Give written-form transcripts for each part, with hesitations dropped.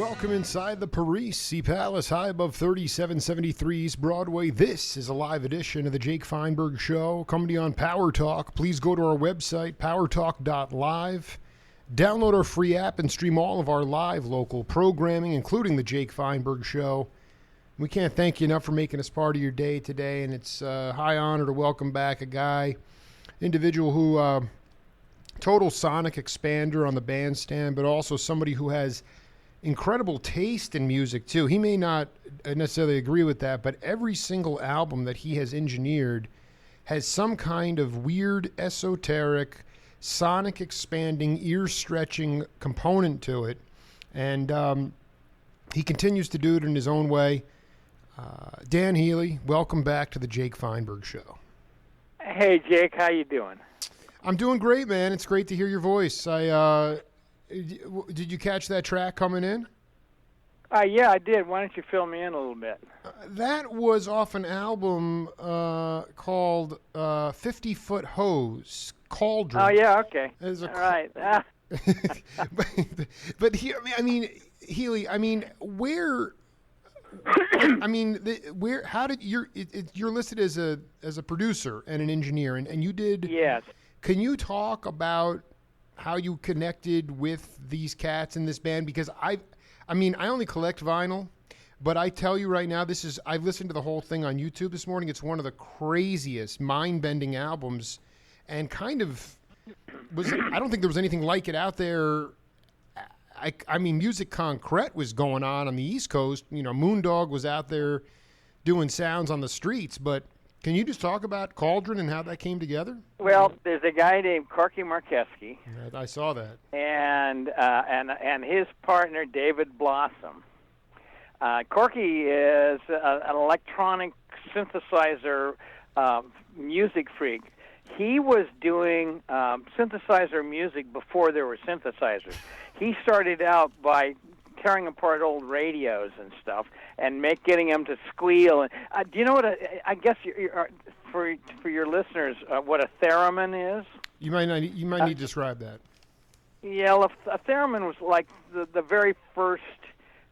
Welcome inside the Parisi Palace, high above 3773 East Broadway. This is a live edition of the Jake Feinberg Show, coming to you on Power Talk. Please go to our website, powertalk.live. Download our free app and stream all of our live local programming, including the Jake Feinberg Show. We can't thank you enough for making us part of your day today, and it's a high honor to welcome back a guy, individual who, total sonic expander on the bandstand, but also somebody who has incredible taste in music too. He may not necessarily agree with that, but every single album that he has engineered has some kind of weird, esoteric, sonic expanding, ear stretching component to it. And he continues to do it in his own way. Dan Healy, welcome back to the Jake Feinberg Show. Hey Jake, how you doing? I'm doing great, man. It's great to hear your voice. Did you catch that track coming in? Yeah, I did. Why don't you fill me in a little bit? That was off an album called 50 Foot Hose, Cauldron. Oh, yeah, okay. All right. but here, I mean, Healy, I mean, where, how did you're listed as a producer and an engineer, and you did. Yes. Can you talk about how you connected with these cats in this band? Because I only collect vinyl, but I tell you right now, I've listened to the whole thing on YouTube this morning. It's one of the craziest, mind-bending albums, and I don't think there was anything like it out there. I mean, Music Concrete was going on the East Coast. You know, Moondog was out there doing sounds on the streets, but can you just talk about Cauldron and how that came together? Well, there's a guy named Corky Markeski. I saw that. And his partner, David Blossom. Corky is an electronic synthesizer music freak. He was doing synthesizer music before there were synthesizers. He started out by tearing apart old radios and stuff and getting them to squeal. And do you know what? I guess for your listeners, what a theremin is. You might need to describe that. Yeah, well, a theremin was like the very first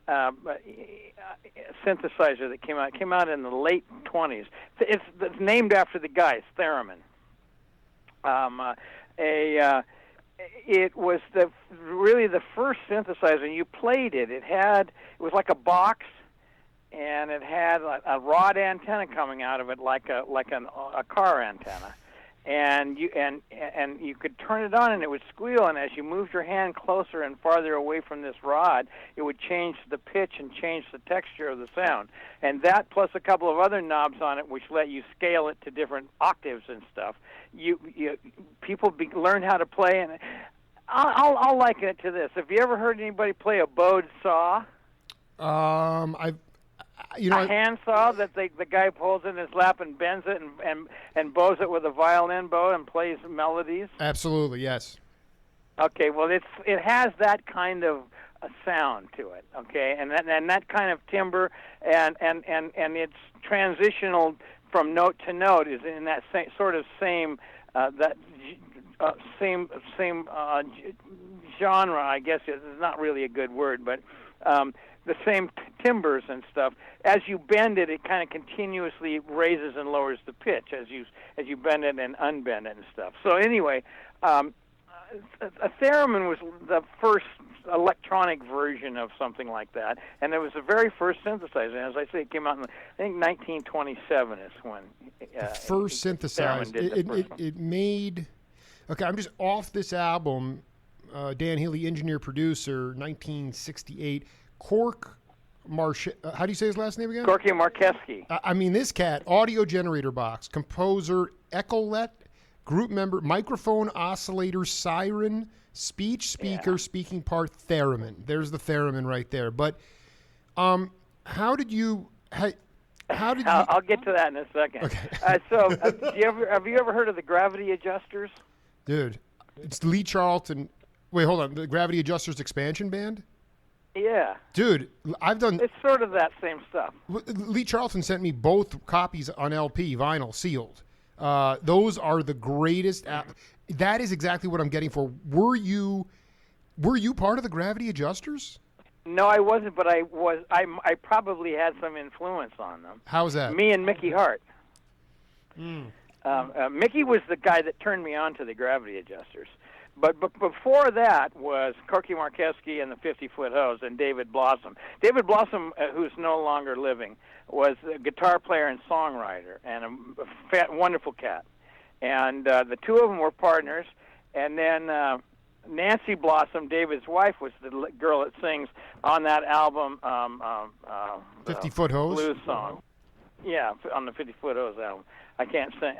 synthesizer that came out. It came out in the late 20s. It's named after the guy, theremin. It was really the first synthesizer, and you played it. It was like a box, and it had a rod antenna coming out of it, like a car antenna, and you could turn it on, and it would squeal. And as you moved your hand closer and farther away from this rod, it would change the pitch and change the texture of the sound. And that, plus a couple of other knobs on it, which let you scale it to different octaves and stuff. People learn how to play, and I'll liken it to this. Have you ever heard anybody play a bowed saw? A hand saw that the guy pulls in his lap and bends it and bows it with a violin bow and plays melodies. Absolutely, yes. Okay, well it has that kind of a sound to it. Okay, and that kind of timbre and it's transitional from note to note is in that same genre. I guess it's not really a good word, but the same timbers and stuff. As you bend it, it kind of continuously raises and lowers the pitch as you bend it and unbend it and stuff. So anyway, a theremin was the first electronic version of something like that, and it was the very first synthesizer. And as I say, it came out in, I think, 1927 is when the first synthesizer. It made. Okay, I'm just off this album. Dan Healy, engineer producer, 1968. How do you say his last name again? Corky Markeski. I mean, this cat, audio generator box, composer, echolet, group member, microphone, oscillator, siren, speech, speaker, speaking part, theremin. There's the theremin right there. But how did you? I'll get to that in a second. Okay. Have you ever heard of the gravity adjusters? Dude, it's Lee Charlton. Wait, hold on. The Gravity Adjusters expansion band? Yeah. Dude, It's sort of that same stuff. Lee Charlton sent me both copies on LP, vinyl, sealed. Those are the greatest. That is exactly what I'm getting for. Were you part of the Gravity Adjusters? No, I wasn't, but I was. I probably had some influence on them. How's that? Me and Mickey Hart. Mm. Mickey was the guy that turned me on to the gravity adjusters. But before that was Corky Markeski and the 50-Foot Hose and David Blossom. David Blossom, who's no longer living, was a guitar player and songwriter and a wonderful cat. And the two of them were partners. And then Nancy Blossom, David's wife, was the girl that sings on that album, 50-Foot Hose? Blues song. Yeah, on the 50-Foot Hose album. I can't sing.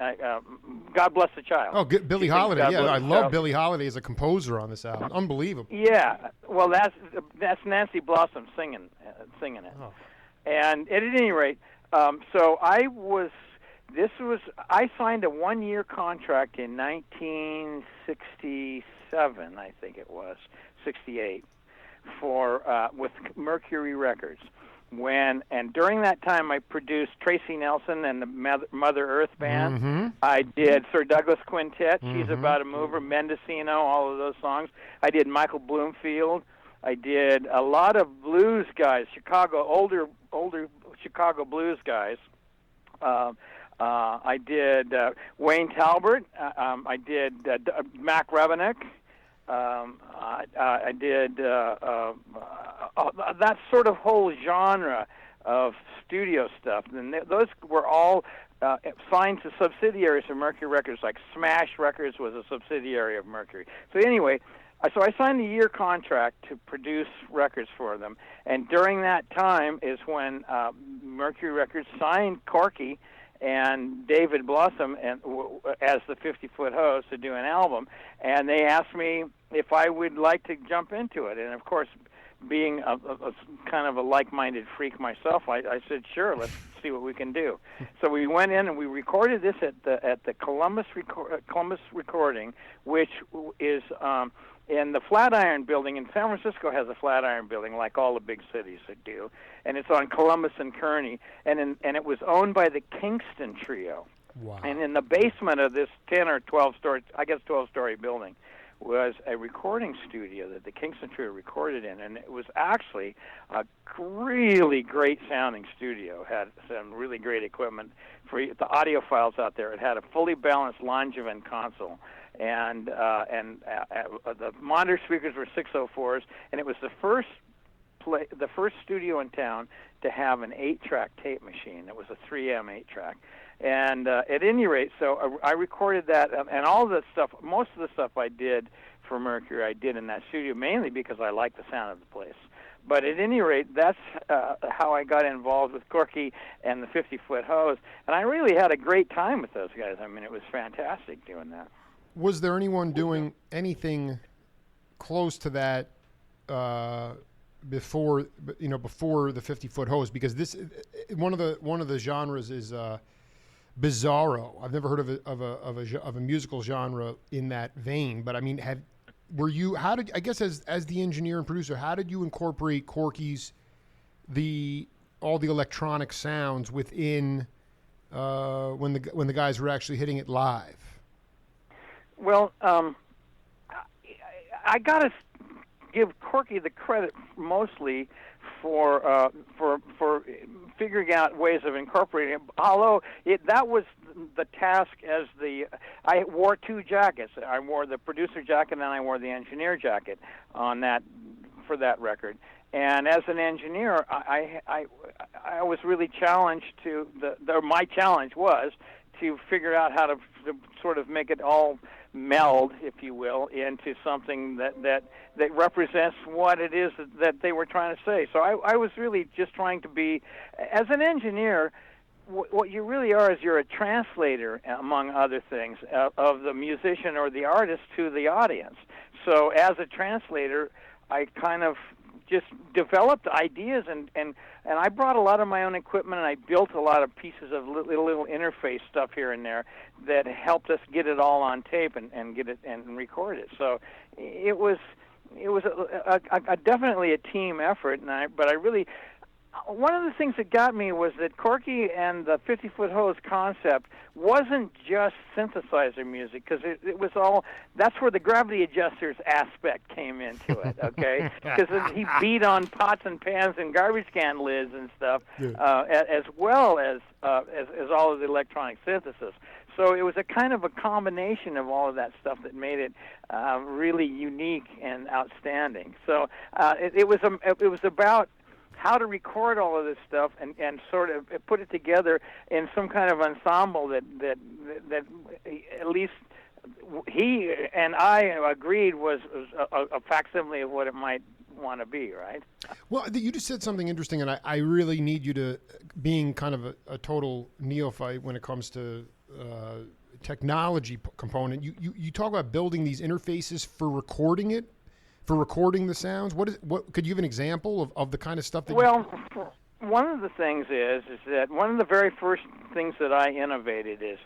God Bless the Child. Oh, Billie Holiday. Yeah, I love Child. Billie Holiday as a composer on this album. Unbelievable. Yeah, well, that's Nancy Blossom singing it. Oh. And at any rate, so I signed a 1-year contract in 1967, I think it was, 68, with Mercury Records. And during that time, I produced Tracy Nelson and the Mother Earth Band. Mm-hmm. I did Sir Douglas Quintet, She's About a Mover, Mendocino, all of those songs. I did Michael Bloomfield. I did a lot of blues guys, older Chicago blues guys. I did Wayne Talbert. I did Mac Rebennack. I did that sort of whole genre of studio stuff, and those were all signed to subsidiaries of Mercury Records, like Smash Records was a subsidiary of Mercury. So anyway, so I signed a 1-year contract to produce records for them, and during that time is when Mercury Records signed Corky and David Blossom as the 50-Foot Hose to do an album, and they asked me if I would like to jump into it. And of course, being a kind of a like-minded freak myself, I said sure, let's see what we can do. So we went in and we recorded this at the Columbus Recording, which is in the Flatiron Building. And San Francisco has a Flatiron Building, like all the big cities that do, and it's on Columbus and Kearny, and it was owned by the Kingston Trio. Wow. And in the basement of this 10 or 12-story building was a recording studio that the Kingston Trio recorded in, and it was actually a really great sounding studio. It had some really great equipment for the audiophiles out there. It had a fully balanced Langevin console, and the monitor speakers were 604s, and it was the first studio in town to have an 8-track tape machine. It was a 3M 8-track. And at any rate, so I recorded that, and all the stuff, most of the stuff I did for Mercury, I did in that studio, mainly because I liked the sound of the place. But at any rate, that's how I got involved with Corky and the 50-Foot Hose, and I really had a great time with those guys. I mean, it was fantastic doing that. Was there anyone doing anything close to that before the 50-Foot Hose? Because this one of the genres is bizarro. I've never heard of a musical genre in that vein. But I mean, as the engineer and producer, how did you incorporate Corky's all the electronic sounds within when the guys were actually hitting it live? Well, I gotta give Corky the credit mostly for figuring out ways of incorporating it. Although that was the task I wore 2 jackets. I wore the producer jacket and I wore the engineer jacket for that record. And as an engineer, I was really challenged my challenge was to figure out how to sort of make it all meld, if you will, into something that represents what it is that they were trying to say. So I was really just trying to be, as an engineer, what you really are is you're a translator, among other things, of the musician or the artist to the audience. So as a translator, I kind of just developed ideas, and I brought a lot of my own equipment, and I built a lot of pieces of little interface stuff here and there that helped us get it all on tape and get it and record it. So it was definitely a team effort, but I really one of the things that got me was that Corky and the 50-foot hose concept wasn't just synthesizer music, because it was all, that's where the gravity adjusters aspect came into it, okay? Because he beat on pots and pans and garbage can lids and stuff, as well as all of the electronic synthesis. So it was a kind of a combination of all of that stuff that made it really unique and outstanding. So it was about how to record all of this stuff and sort of put it together in some kind of ensemble that at least he and I agreed was a facsimile of what it might want to be, right? Well, you just said something interesting, and I really need you to, being kind of a total neophyte when it comes to technology component, you talk about building these interfaces for recording it, for recording the sounds. What could you give an example of the kind of stuff that one of the things is that one of the very first things that I innovated is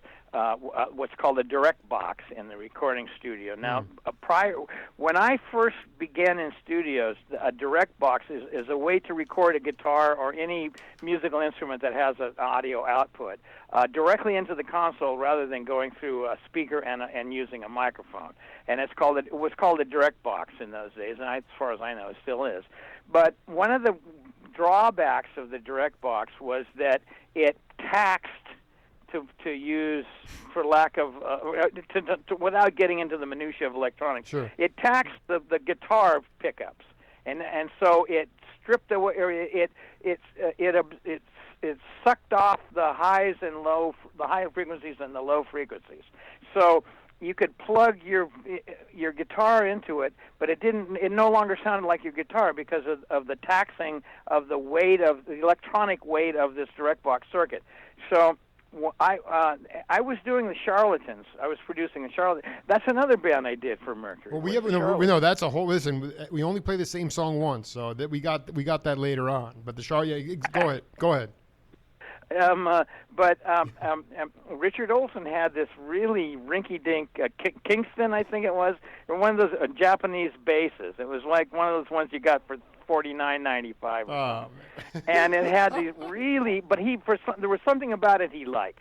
what's called a direct box in the recording studio. Now, when I first began in studios, a direct box is a way to record a guitar or any musical instrument that has an audio output directly into the console rather than going through a speaker and using a microphone. And it was called a direct box in those days, and as far as I know, it still is. But one of the drawbacks of the direct box was that it taxed to use, for lack of without getting into the minutia of electronics. Sure. It taxed the guitar pickups, and so it stripped away. It sucked off the highs and the high frequencies and the low frequencies. So you could plug your guitar into it, but it no longer sounded like your guitar because of the taxing of the weight of the electronic weight of this direct box circuit. So I was doing the Charlatans. I was producing the Charlatans. That's another band I did for Mercury. Well, we know that's a whole. Listen, we only play the same song once, so that we got that later on. But the go ahead. Richard Olson had this really rinky-dink Kingston, I think it was, one of those Japanese basses. It was like one of those ones you got for $49.95. Oh, and it had these really, but there was something about it he liked,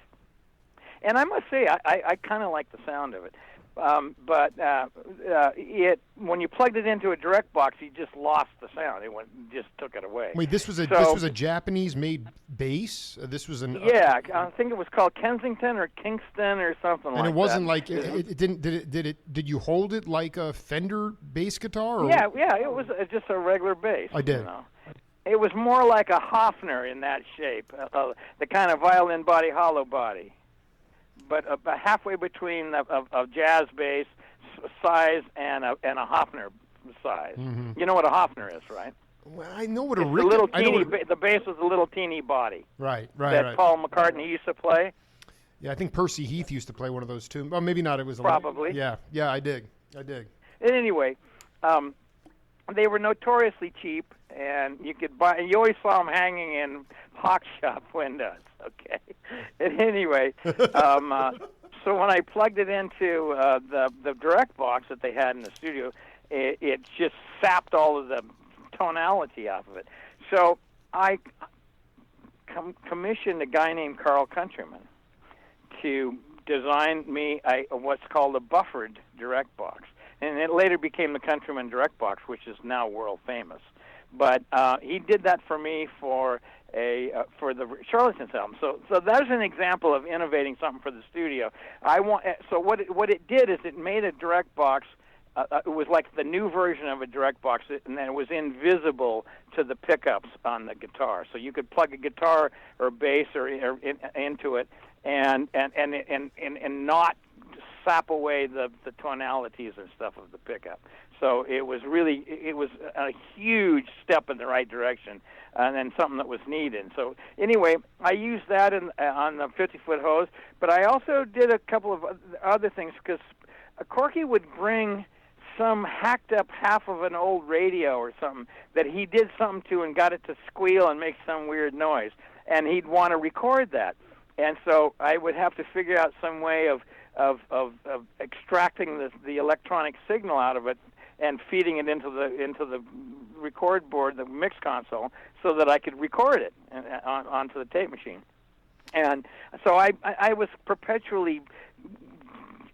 and I must say I kind of like the sound of it. When you plugged it into a direct box, you just lost the sound. It just took it away. Wait, this was a Japanese-made bass. This was I think it was called Kensington or Kingston or something like that. And it wasn't like it didn't. Did you hold it like a Fender bass guitar? Or? Yeah, it was just a regular bass. I did. You know? It was more like a Hofner in that shape, the kind of violin body, hollow body. But about halfway between a jazz bass size and a Hofner size. Mm-hmm. You know what a Hofner is, right? Well, I know what the bass was a little teeny body. Right. That Paul McCartney used to play. Yeah, I think Percy Heath used to play one of those too. Well, maybe not. It was probably. Yeah, I dig. And anyway, they were notoriously cheap, and you could buy. And you always saw them hanging in hawk shop windows. Okay. And anyway, so when I plugged it into the direct box that they had in the studio, it just sapped all of the tonality off of it. So I commissioned a guy named Carl Countryman to design me what's called a buffered direct box. And it later became the Countryman direct box, which is now world famous. But he did that for me for the Charlatans album. So that's an example of innovating something for the studio. So what it did is it made a direct box. It was like the new version of a direct box, and then it was invisible to the pickups on the guitar. So you could plug a guitar or bass into it, and not sap away the tonalities and stuff of the pickup. So it was a huge step in the right direction, and something that was needed. So anyway, I used that on the 50-foot hose, but I also did a couple of other things, because Corky would bring some hacked up half of an old radio or something that he did something to and got it to squeal and make some weird noise, and he'd want to record that. And so I would have to figure out some way of extracting the electronic signal out of it and feeding it into the record board, the mix console, so that I could record it onto the tape machine. And so I was perpetually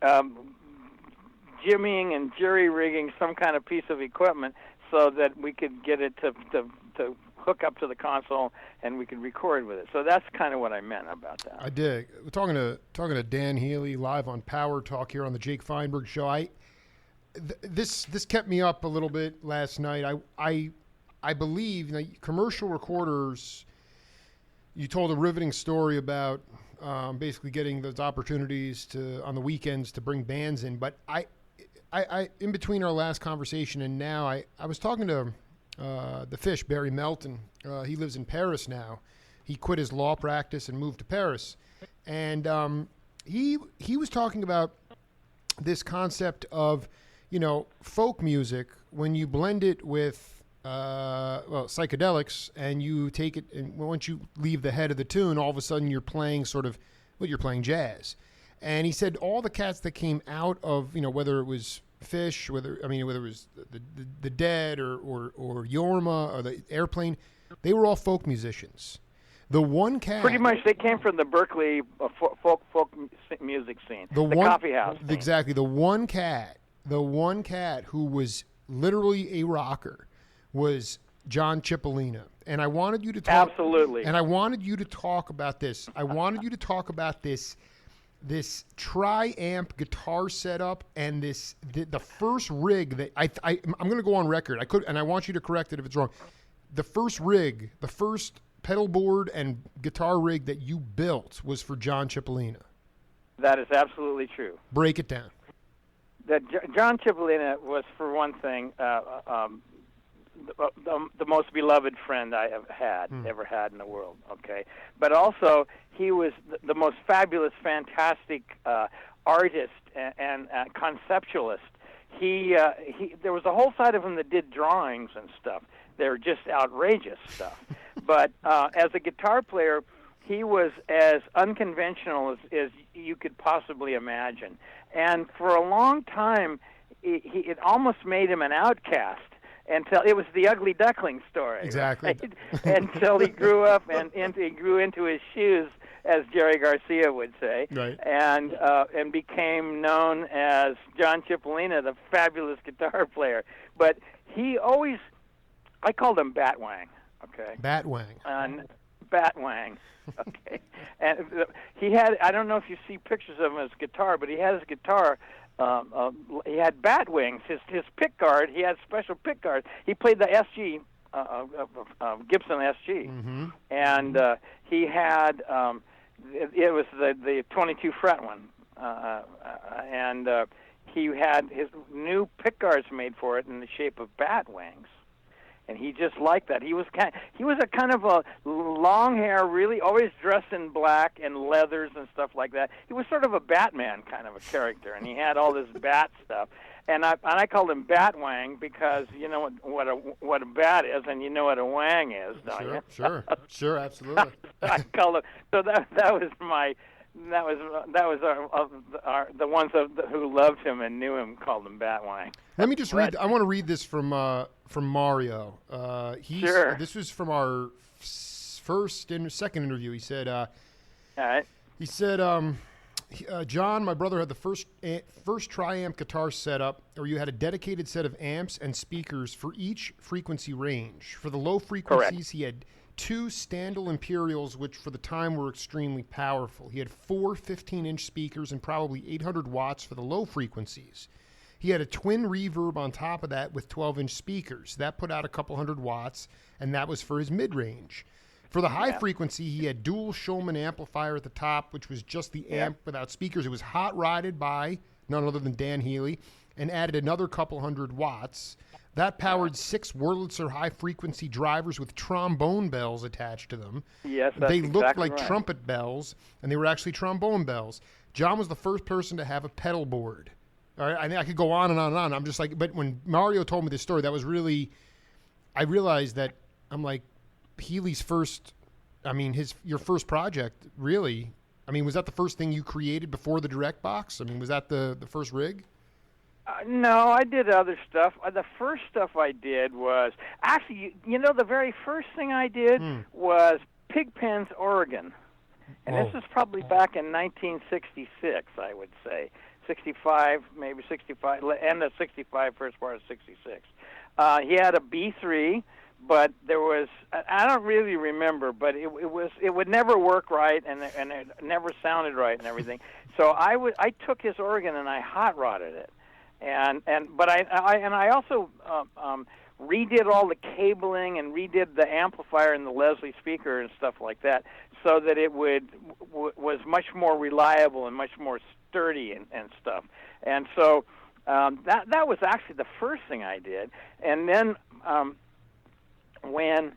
jimmying and jury-rigging some kind of piece of equipment so that we could get it to hook up to the console and we could record with it. So that's kind of what I meant about that. I dig. We're talking to Dan Healy live on Power Talk here on the Jake Feinberg Show. This kept me up a little bit last night. I believe, commercial recorders. You told a riveting story about basically getting those opportunities on the weekends to bring bands in. But I in between our last conversation and now, I was talking to the Fish, Barry Melton. He lives in Paris now. He quit his law practice and moved to Paris. And he was talking about this concept of, folk music, when you blend it with psychedelics, and you take it, and once you leave the head of the tune, all of a sudden you're playing you're playing jazz. And he said all the cats that came out of, whether it was Fish, whether it was the Dead or Yorma or the Airplane, they were all folk musicians. The one cat, pretty much, they came from the Berkeley folk music scene, the coffee house scene. Exactly. The one cat who was literally a rocker was John Cipollina. And I wanted you to talk. Absolutely. And I wanted you to talk about this. I wanted you to talk about this tri-amp guitar setup and the first rig that I'm going to go on record. I want you to correct it if it's wrong. The first pedal board and guitar rig that you built was for John Cipollina. That is absolutely true. Break it down. That John Cipollina was, for one thing, the most beloved friend I have ever had in the world. Okay, but also he was the most fabulous, fantastic artist and conceptualist. There was a whole side of him that did drawings and stuff. They're just outrageous stuff. But as a guitar player, he was as unconventional as you could possibly imagine. And for a long time, it almost made him an outcast. Until it was the ugly duckling story. Exactly. Right? Until he grew up and he grew into his shoes, as Jerry Garcia would say, right. And became known as John Cipollina, the fabulous guitar player. But I called him Batwang. Okay. Batwang. Batwang. Okay. And he had, I don't know if you see pictures of him as guitar, but he had his guitar. He had bat wings. His pick guard. He had special pick guard. He played the SG, Gibson SG, and he had it was the 22 fret one, and he had his new pick guards made for it in the shape of bat wings. And he just liked that. He was a kind of a long hair, really always dressed in black and leathers and stuff like that. He was sort of a Batman kind of a character, and he had all this bat stuff. And I called him Batwang because you know what a bat is, and you know what a wang is, don't you? Sure, absolutely. I called him. So that was the ones who loved him and knew him called him Batwang. Let me just read. I want to read this from Mario. Sure. This was from our second interview. He said, all right. He said, John, my brother had the first tri-amp guitar setup, or you had a dedicated set of amps and speakers for each frequency range. For the low frequencies, correct. He had 2 Standal Imperials, which for the time were extremely powerful. He had 4 15-inch speakers and probably 800 watts for the low frequencies. He had a twin reverb on top of that with 12-inch speakers. That put out a couple hundred watts, and that was for his mid-range. For the high frequency, he had dual Schulman amplifier at the top, which was just the amp without speakers. It was hot-rodded by none other than Dan Healy, and added another couple hundred watts. That powered 6 Wurlitzer high-frequency drivers with trombone bells attached to them. Yes, that's They looked exactly like right. trumpet bells, and they were actually trombone bells. John was the first person to have a pedal board. All right, I could go on and on and on. I'm just like, but when Mario told me this story, that was really, I realized that I'm like, Healy's first, your first project, really. Was that the first thing you created before the direct box? Was that the first rig? No, I did other stuff. The first stuff I did was actually, the very first thing I did was Pigpen's Oregon, and this is probably back in 1966, I would say, 65, maybe 65, end of 65, first part of 66. He had a B3, but there was, I don't really remember, but it would never work right, and it never sounded right and everything. So I took his organ and I hot rodded it. But I also redid all the cabling and redid the amplifier and the Leslie speaker and stuff like that, so that it was much more reliable and much more sturdy and stuff. And so that was actually the first thing I did. And then when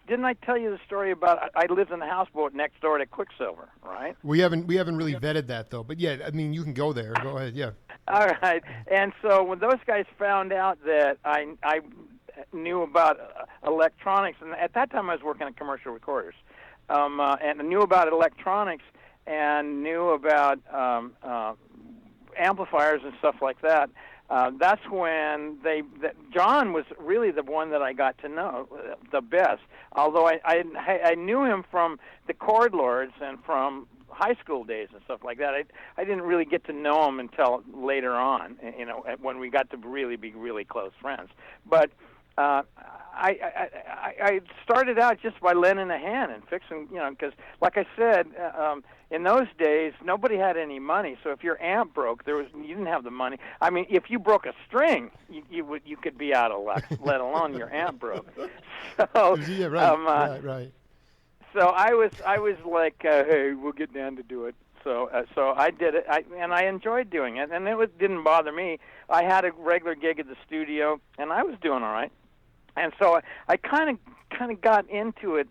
didn't I tell you the story about I lived in the houseboat next door to Quicksilver, right? We haven't really vetted that though, but yeah, I mean you can go there. Go ahead, yeah. All right, and so when those guys found out that I knew about electronics, and at that time I was working on commercial recorders, and I knew about electronics and knew about amplifiers and stuff like that. That's when John was really the one that I got to know the best. Although I knew him from the Chord Lords and from high school days and stuff like that. I didn't really get to know him until later on, when we got to really be really close friends. But I started out just by lending a hand and fixing, because like I said, in those days nobody had any money. So if your amp broke, you didn't have the money. I mean, if you broke a string, you could be out of luck, let alone your amp broke. So yeah, right. So I was like, hey, we'll get down to do it. So I did it, and I enjoyed doing it, and it didn't bother me. I had a regular gig at the studio, and I was doing all right. And so I kind of got into it,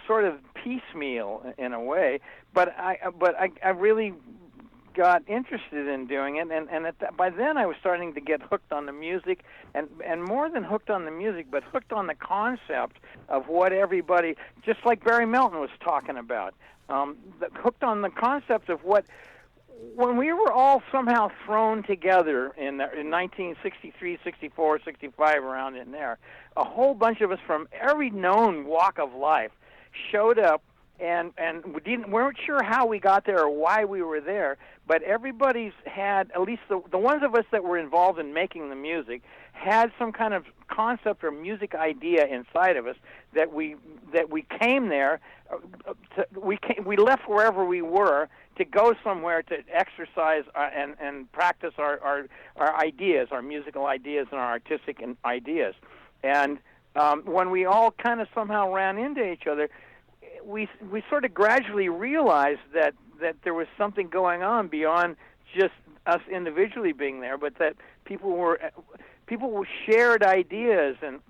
sort of piecemeal in a way. But I really got interested in doing it, and by then I was starting to get hooked on the music, and more than hooked on the music, but hooked on the concept of what everybody, just like Barry Melton was talking about, hooked on the concept of what, when we were all somehow thrown together in 1963, 64, 65, around in there, a whole bunch of us from every known walk of life showed up, and we weren't sure how we got there or why we were there, but everybody's had, at least the ones of us that were involved in making the music, had some kind of concept or music idea inside of us that we came there, we left wherever we were to go somewhere to exercise and practice our ideas, our musical ideas and our artistic ideas. And when we all kind of somehow ran into each other, we sort of gradually realized that there was something going on beyond just us individually being there, but that people shared ideas and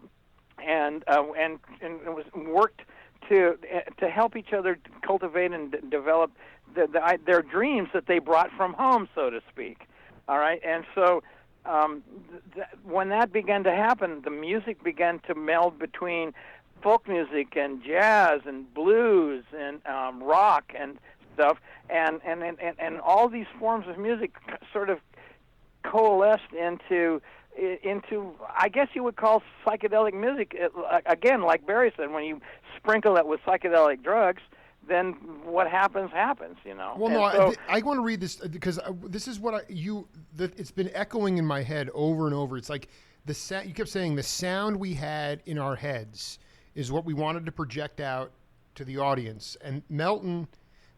worked to help each other cultivate and develop their dreams that they brought from home, so to speak. All right, and so when that began to happen, the music began to meld between folk music and jazz and blues and rock and stuff, and all these forms of music sort of coalesced into I guess you would call psychedelic music. Again, like Barry said, when you sprinkle it with psychedelic drugs, then what happens. Well, no, so, I want to read this because this is what it's been echoing in my head over and over. It's like you kept saying the sound we had in our heads is what we wanted to project out to the audience. And Melton,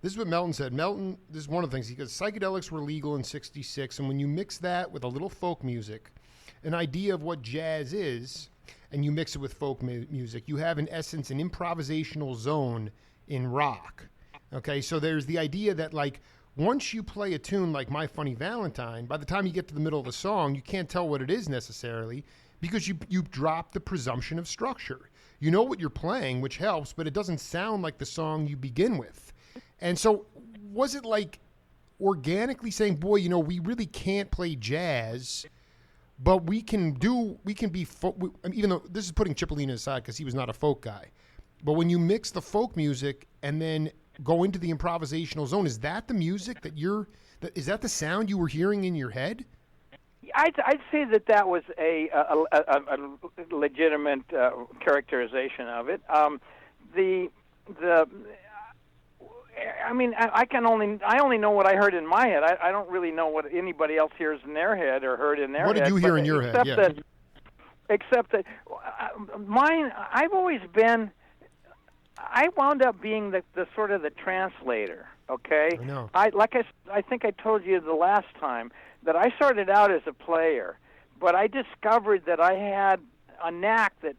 this is what Melton said. Melton, this is one of the things. He goes, psychedelics were legal in '66, and when you mix that with a little folk music, an idea of what jazz is, and you mix it with folk music, you have, in essence, an improvisational zone in rock. Okay, so there's the idea that, like, once you play a tune like My Funny Valentine, by the time you get to the middle of the song, you can't tell what it is necessarily because you've dropped the presumption of structure. You know what you're playing, which helps, but it doesn't sound like the song you begin with. And so was it like organically saying, boy, we really can't play jazz, but we can be folk, even though this is putting Cipollina aside because he was not a folk guy. But when you mix the folk music and then go into the improvisational zone, is that the music is that the sound you were hearing in your head? I'd say that was a legitimate characterization of it. I mean, I only know what I heard in my head. I don't really know what anybody else hears in their head or heard in their head. What did you hear in your head? Yeah. Except that mine, I've always been. I wound up being the sort of the translator. Okay. I know. I think I told you the last time that I started out as a player, but I discovered that I had a knack that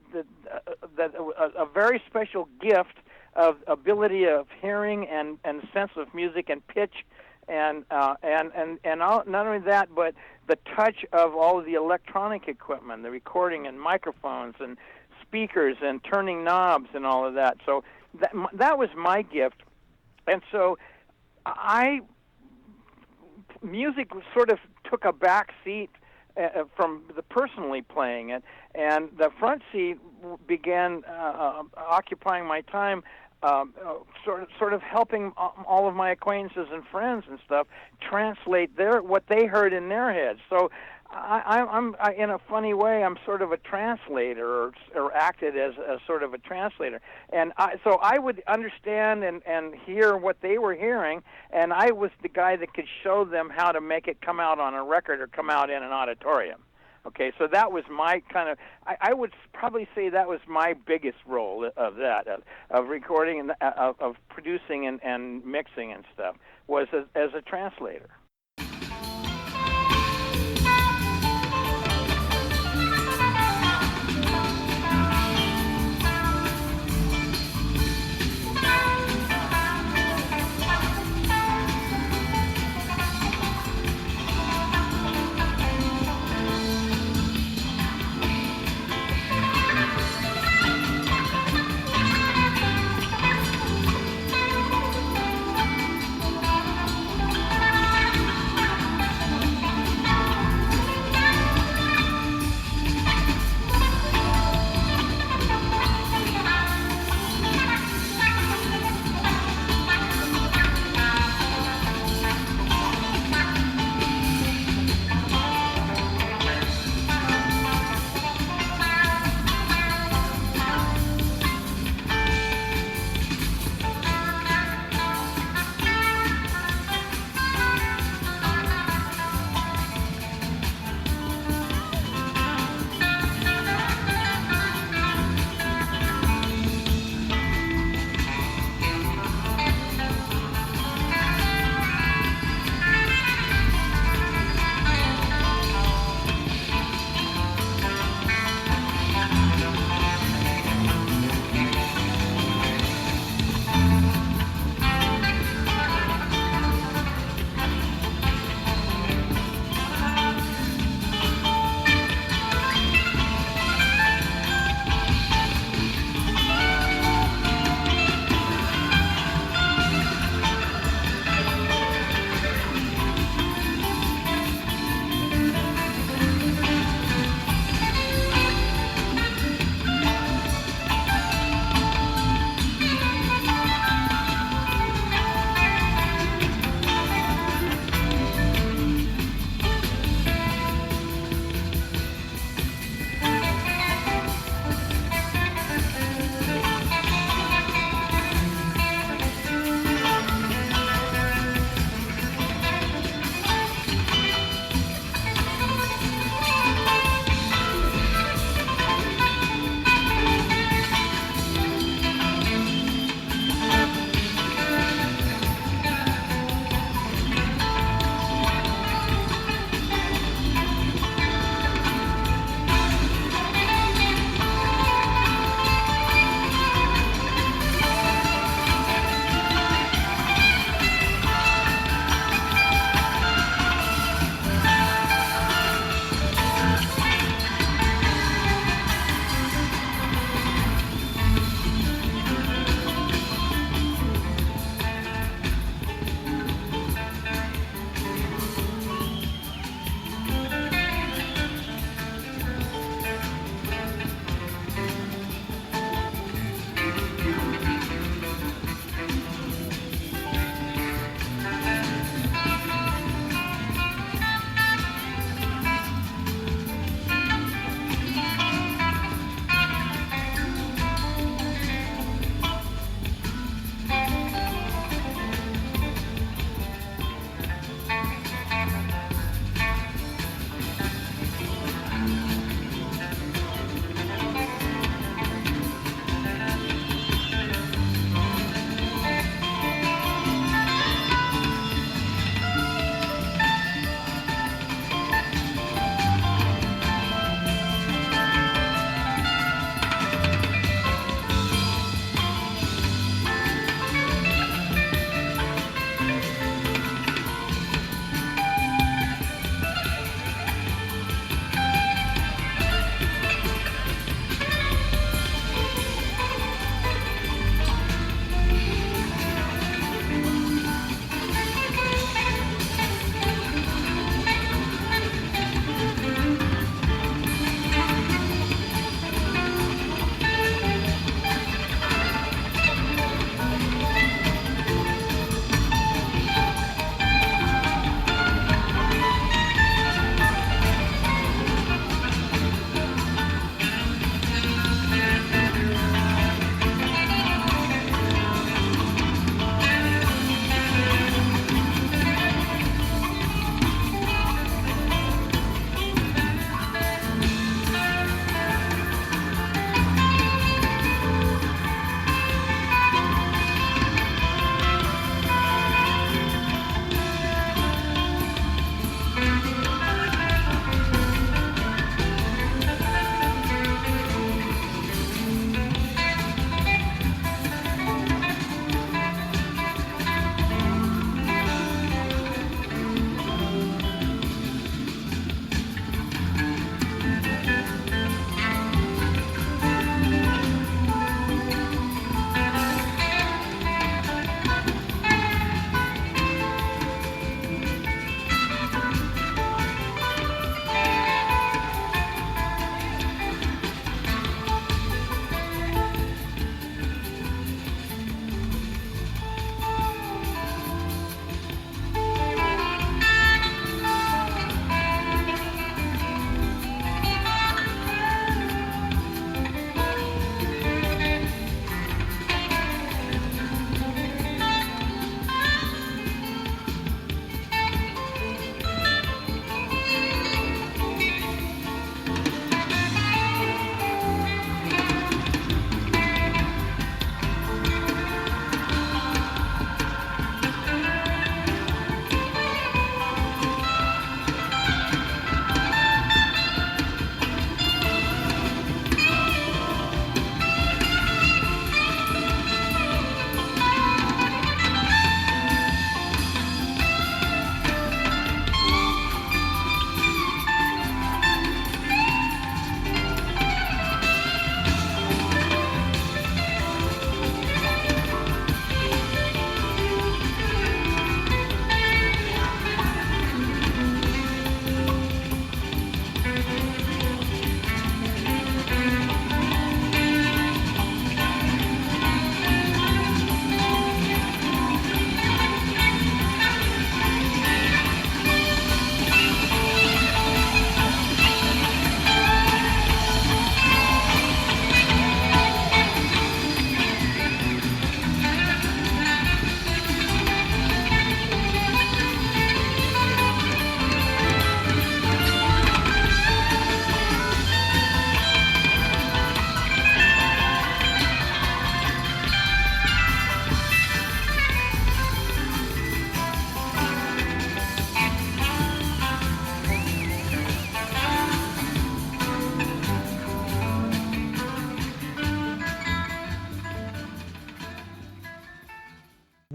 a very special gift of ability of hearing and sense of music and pitch and not only that, but the touch of all of the electronic equipment, the recording and microphones and speakers and turning knobs and all of that. So that was my gift, and so music sort of took a back seat from the personally playing it, and the front seat began occupying my time, sort of helping all of my acquaintances and friends and stuff translate what they heard in their heads. So I'm in a funny way, I'm sort of a translator, or acted as a sort of a translator. And so I would understand and hear what they were hearing, and I was the guy that could show them how to make it come out on a record or come out in an auditorium. Okay, so that was my kind of, I would probably say that was my biggest role of that, of recording and of producing and mixing and stuff, was as a translator.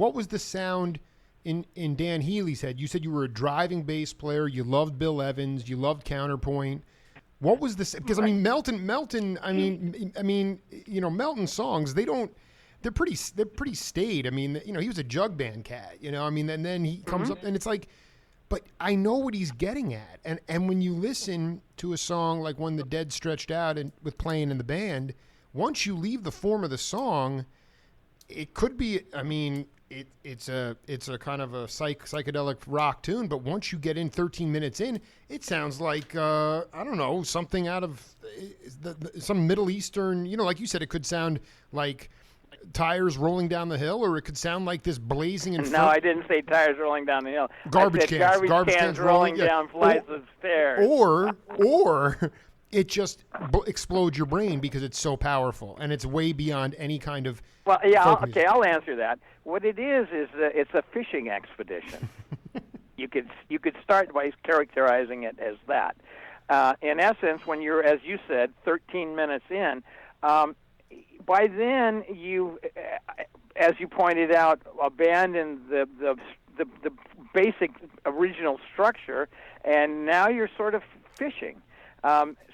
what was the sound in Dan Healy's head? You said you were a driving bass player. You loved Bill Evans. You loved Counterpoint. What was this? Because I mean, Melton. I mean, you know, Melton songs. They're pretty staid. I mean, you know, he was a jug band cat. You know, I mean, and then he comes up and it's like, but I know what he's getting at. And when you listen to a song like When the Dead Stretched Out and with playing in the band, once you leave the form of the song, it could be. I mean, it's a kind of a psychedelic rock tune, but once you get in 13 minutes in, it sounds like I don't know, something out of some Middle Eastern. You know, like you said, it could sound like tires rolling down the hill, or it could sound like this blazing in front. No, I didn't say tires rolling down the hill. Garbage cans rolling down flights of stairs. Or it just explodes your brain because it's so powerful and it's way beyond any kind of. Well, yeah, I'll answer that. What it is it's a fishing expedition. You could start by characterizing it as that. In essence, when you're, as you said, 13 minutes in, by then you, as you pointed out, abandoned the basic original structure, and now you're sort of fishing.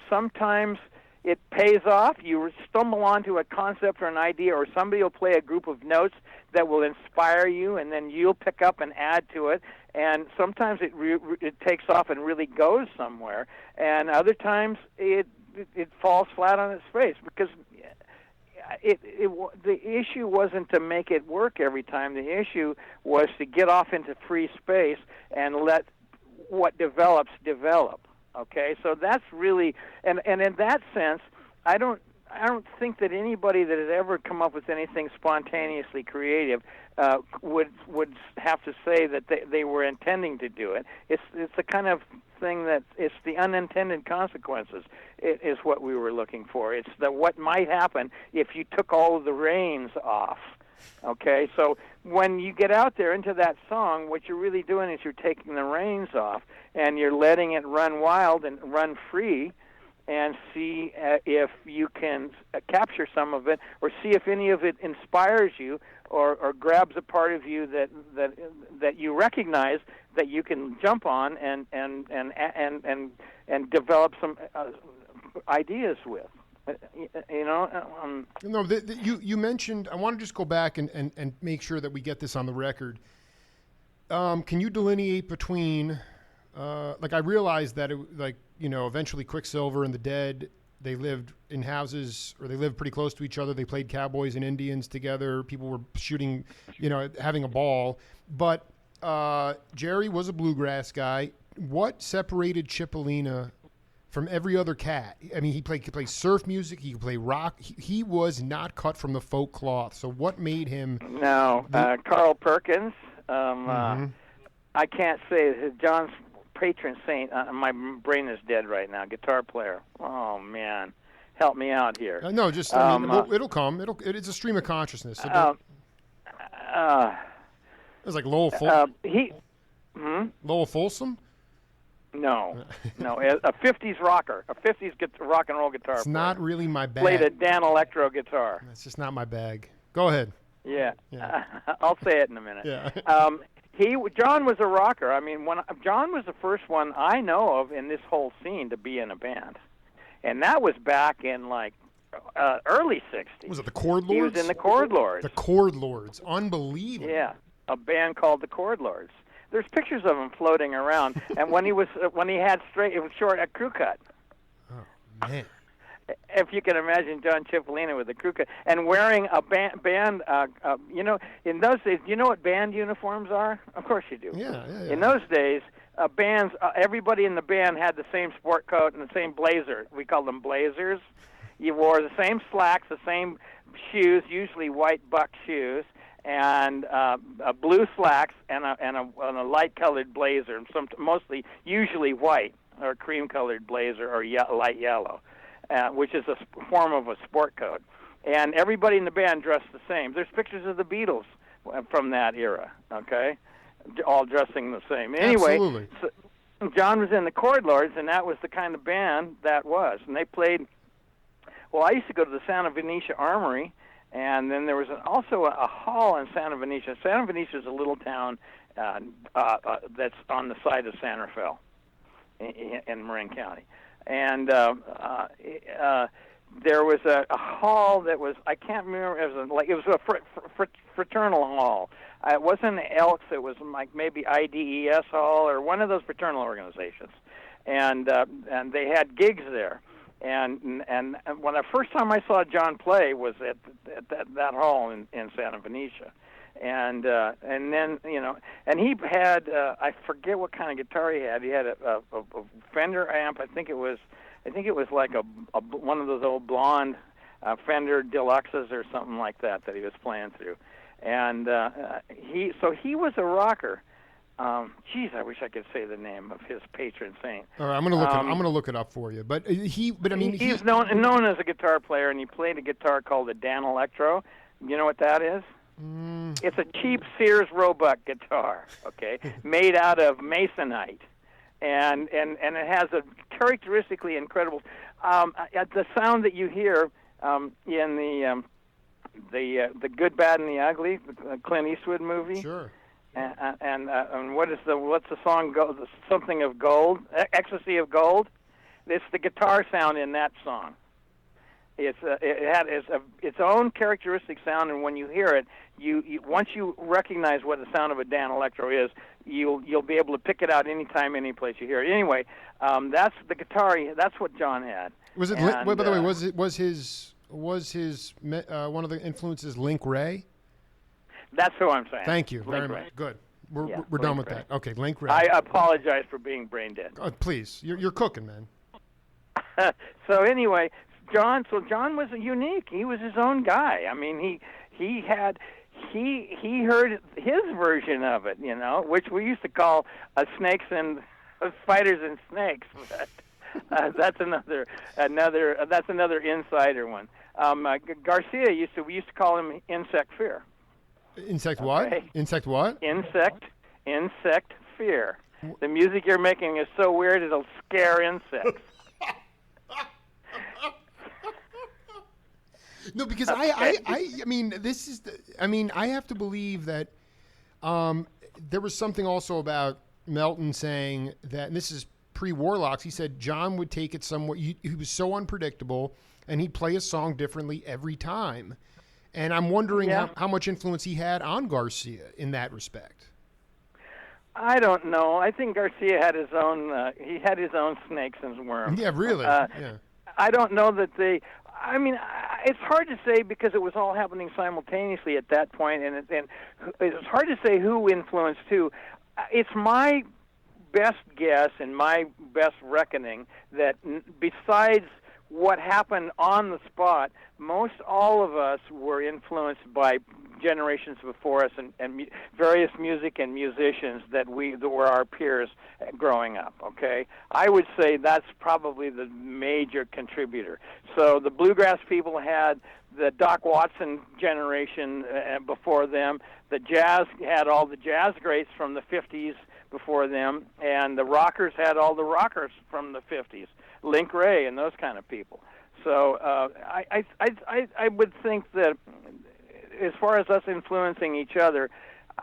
Sometimes it pays off. You stumble onto a concept or an idea, or somebody will play a group of notes that will inspire you, and then you'll pick up and add to it. And sometimes it takes off and really goes somewhere, and other times it falls flat on its face because the issue wasn't to make it work every time. The issue was to get off into free space and let what develops develop. Okay, so that's really, and in that sense, I don't think that anybody that has ever come up with anything spontaneously creative would have to say that they were intending to do it. It's the kind of thing that it's the unintended consequences is what we were looking for. It's what might happen if you took all of the reins off. Okay, so when you get out there into that song, what you're really doing is you're taking the reins off and you're letting it run wild and run free, and see if you can capture some of it, or see if any of it inspires you, or grabs a part of you that you recognize that you can jump on and develop some ideas with. You know. No, you mentioned. I want to just go back and make sure that we get this on the record. Can you delineate between, like, I realized that eventually Quicksilver and the Dead, they lived in houses, or they lived pretty close to each other. They played cowboys and Indians together. People were shooting, having a ball. But Jerry was a bluegrass guy. What separated Cipollina from every other cat? I mean, he could play surf music. He could play rock. He was not cut from the folk cloth. So what made him? No, Carl Perkins. I can't say John's patron saint. My brain is dead right now. Guitar player. Oh man, help me out here. No, just it'll come. It's a stream of consciousness. So it was like Lowell Folsom. Lowell Folsom. No, a 50s rocker, a 50s rock and roll guitar player. It's not really my bag. Played a Dan Electro guitar. That's just not my bag. Go ahead. Yeah. I'll say it in a minute. Yeah. John was a rocker. I mean, John was the first one I know of in this whole scene to be in a band, and that was back in like early '60s. Was it the Chord Lords? He was in the Chord Lords. The Chord Lords, unbelievable. Yeah, a band called the Chord Lords. There's pictures of him floating around, and when he had a crew cut. Oh man! If you can imagine John Cipollina with a crew cut and wearing a band, in those days, do you know what band uniforms are? Of course you do. Yeah. In those days, bands, everybody in the band had the same sport coat and the same blazer. We called them blazers. You wore the same slacks, the same shoes, usually white buck shoes, and blue slacks and a light-colored blazer, usually white or cream-colored blazer or light yellow, which is a form of a sport coat. And everybody in the band dressed the same. There's pictures of the Beatles from that era, okay, all dressing the same. Anyway, absolutely. So John was in the Chord Lords, and that was the kind of band that was. And they played, well, I used to go to the Santa Venetia Armory, And then there was also a hall in Santa Venetia. Santa Venetia is a little town that's on the side of San Rafael in Marin County. And there was a hall that was, I can't remember, it was a fraternal hall. It wasn't Elks, it was like maybe IDES Hall or one of those fraternal organizations. And they had gigs there. And when the first time I saw John play was at that hall in Santa Venetia, and then and he had I forget what kind of guitar he had. He had a Fender amp. I think it was like a one of those old blonde Fender Deluxes or something like that he was playing through, and he was a rocker. Geez, I wish I could say the name of his patron saint. All right, I'm gonna look it up for you. But he's known as a guitar player, and he played a guitar called the Dan Electro. You know what that is? It's a cheap Sears Roebuck guitar, okay, made out of masonite, and it has a characteristically incredible the sound that you hear in the Good, Bad, and the Ugly, the Clint Eastwood movie. Sure. And what's the song? Something of Gold, Ecstasy of Gold. It's the guitar sound in that song. It had its own characteristic sound, and when you hear it, you once you recognize what the sound of a Dan Electro is, you'll be able to pick it out anytime, any place you hear it. Anyway, that's the guitar. That's what John had. Was it? By the way, was his one of the influences Link Ray? That's who I'm saying. Thank you very much. Good. We're done with that. Okay, Link Ray. I apologize for being brain dead. Please, you're cooking, man. So anyway, John was unique. He was his own guy. I mean, he heard his version of it, which we used to call snakes and spiders and snakes. But that's another insider one. Garcia we used to call him Insect Fear. Insect what? Okay. Insect what? Insect fear. The music you're making is so weird it'll scare insects. No, because I mean, this is I have to believe that there was something also about Melton saying that, and this is pre-Warlocks, he said John would take it somewhat, he was so unpredictable, and he'd play a song differently every time. And I'm wondering how much influence he had on Garcia in that respect. I don't know. I think Garcia had his own. He had his own snakes and worms. Yeah, really. I don't know that they. I mean, it's hard to say because it was all happening simultaneously at that point, and it's hard to say who influenced who. It's my best guess and my best reckoning that besides what happened on the spot, most all of us were influenced by generations before us and various music and musicians that were our peers growing up, okay? I would say that's probably the major contributor. So the bluegrass people had the Doc Watson generation before them. The jazz had all the jazz greats from the 50s before them, and the rockers had all the rockers from the 50s. Link Ray and those kind of people. So I would think that as far as us influencing each other,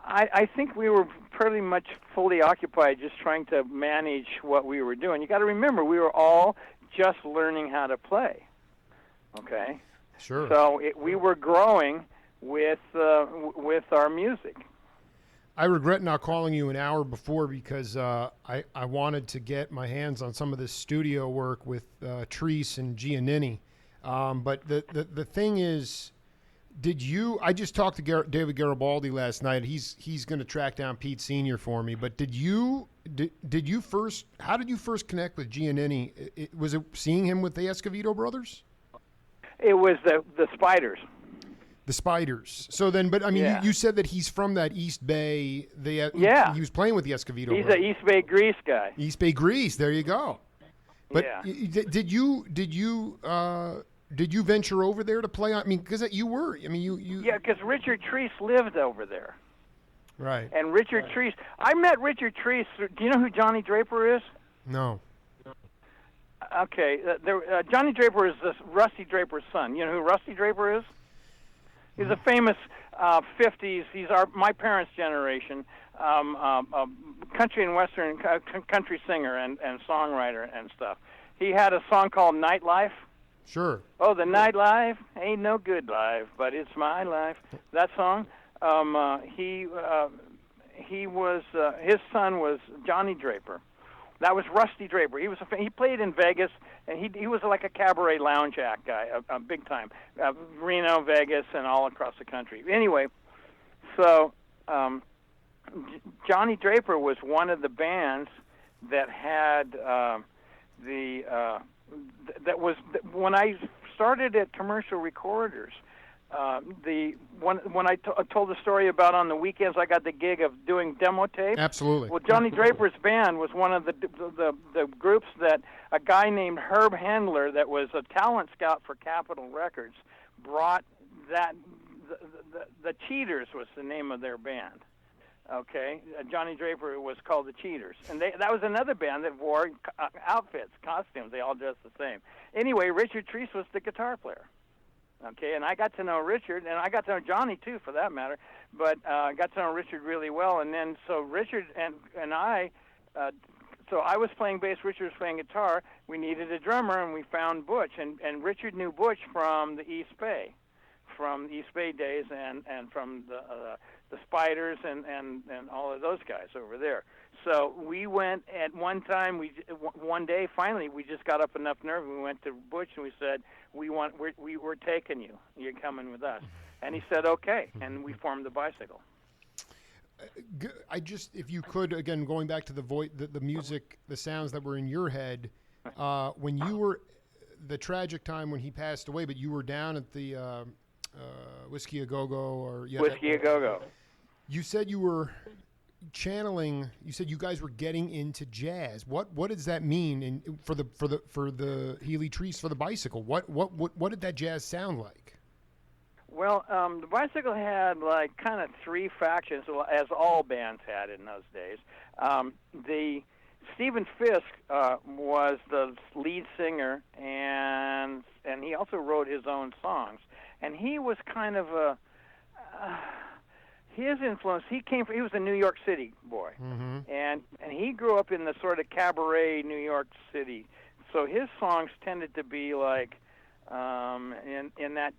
I think we were pretty much fully occupied just trying to manage what we were doing. You got to remember, we were all just learning how to play. Okay. Sure. So we were growing with our music. I regret not calling you an hour before because I wanted to get my hands on some of this studio work with Treese and Giannini. But the thing is, I just talked to David Garibaldi last night. He's going to track down Pete Sr. for me. But how did you first connect with Giannini? Was it seeing him with the Escovedo brothers? It was the Spiders. The Spiders. So then, but I mean, you said that he's from that East Bay. He was playing with the Escovedo. He's an East Bay Grease guy. East Bay Grease. There you go. But did you venture over there to play? I mean, because you were. I mean, you. Yeah, because Richard Treese lived over there. Right. And Richard Treese. I met Richard Treese. Do you know who Johnny Draper is? No. Okay. Johnny Draper is Rusty Draper's son. You know who Rusty Draper is? He's a famous 50s. He's my parents' generation, country and western country singer and songwriter and stuff. He had a song called Nightlife. Sure. Oh, the nightlife ain't no good life, but it's my life. That song. He was his son was Johnny Draper. That was Rusty Draper. He played in Vegas, and he was like a cabaret lounge act guy, a big time, Reno, Vegas, and all across the country. Anyway, so Johnny Draper was one of the bands that had when I started at Commercial Recorders. When I told the story about on the weekends I got the gig of doing demo tapes. Absolutely. Well, Johnny Draper's band was one of the groups that a guy named Herb Handler, that was a talent scout for Capitol Records, brought that. The Cheaters was the name of their band. Okay, Johnny Draper was called the Cheaters, and that was another band that wore outfits, costumes. They all dressed the same. Anyway, Richard Treese was the guitar player. Okay, and I got to know Richard, and I got to know Johnny too, for that matter. But I got to know Richard really well, and then so Richard and I, so I was playing bass, Richard was playing guitar. We needed a drummer, and we found Butch, and Richard knew Butch from the East Bay days, and from the Spiders and all of those guys over there. So we went at one time. One day, finally, we just got up enough nerve. We went to Butch and we said, we're taking you. You're coming with us. And he said, okay. And we formed the Bicycle. If you could, again, going back to the music, the sounds that were in your head, when you were, the tragic time when he passed away, but you were down at the Whiskey A Go Go, Whiskey A Go Go. You said you were channeling. You said you guys were getting into jazz. What does that mean for the Healy Treese, for the Bicycle? What did that jazz sound like? Well, the Bicycle had like kind of three factions, as all bands had in those days. The Stephen Fisk was the lead singer, and he also wrote his own songs. And he was kind of his influence. He was a New York City boy, and he grew up in the sort of cabaret New York City. So his songs tended to be like in that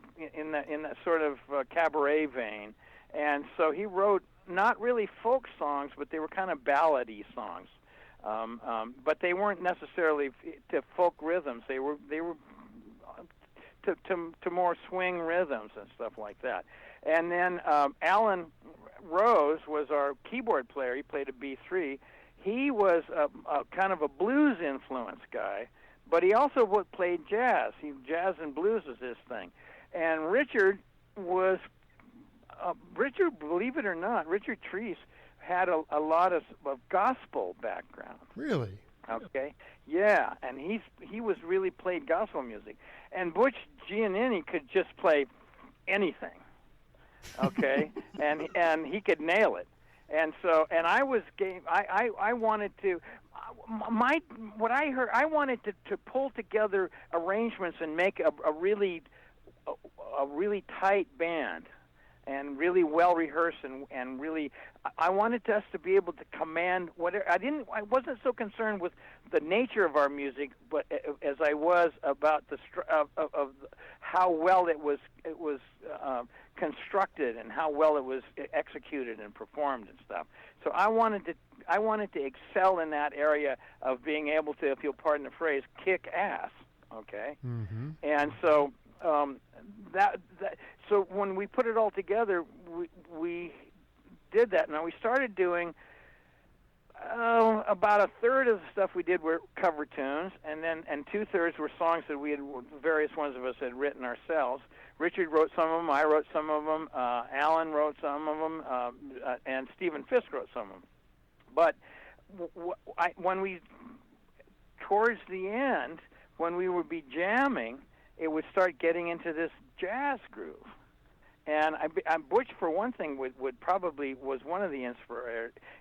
sort of cabaret vein. And so he wrote not really folk songs, but they were kind of ballady songs. But they weren't necessarily to folk rhythms. They were to more swing rhythms and stuff like that. And then Alan Rose was our keyboard player. He played a B3. He was a kind of a blues influence guy, but he also played jazz. Jazz and blues was his thing. And Richard, believe it or not, Richard Treese had a lot of gospel background. Really? Okay. Yeah, and he was really played gospel music. And Butch Giannini could just play anything. Okay? and he could nail it. And so, and I was game. I wanted to. What I heard, I wanted to pull together arrangements and make a really tight band, and really well rehearsed, and really, I wanted us to be able to command whatever. I wasn't so concerned with the nature of our music, but as I was about of how well it was constructed and how well it was executed and performed and stuff. So I wanted to excel in that area of being able to, if you'll pardon the phrase, kick ass. Okay, and so. So when we put it all together, we did that. Now we started doing about a third of the stuff we did were cover tunes, and 2/3 were songs that various ones of us had written ourselves. Richard wrote some of them, I wrote some of them, Alan wrote some of them, and Stephen Fisk wrote some of them. But when we, towards the end, when we would be jamming, it would start getting into this jazz groove. And Butch, for one thing, would probably was one of the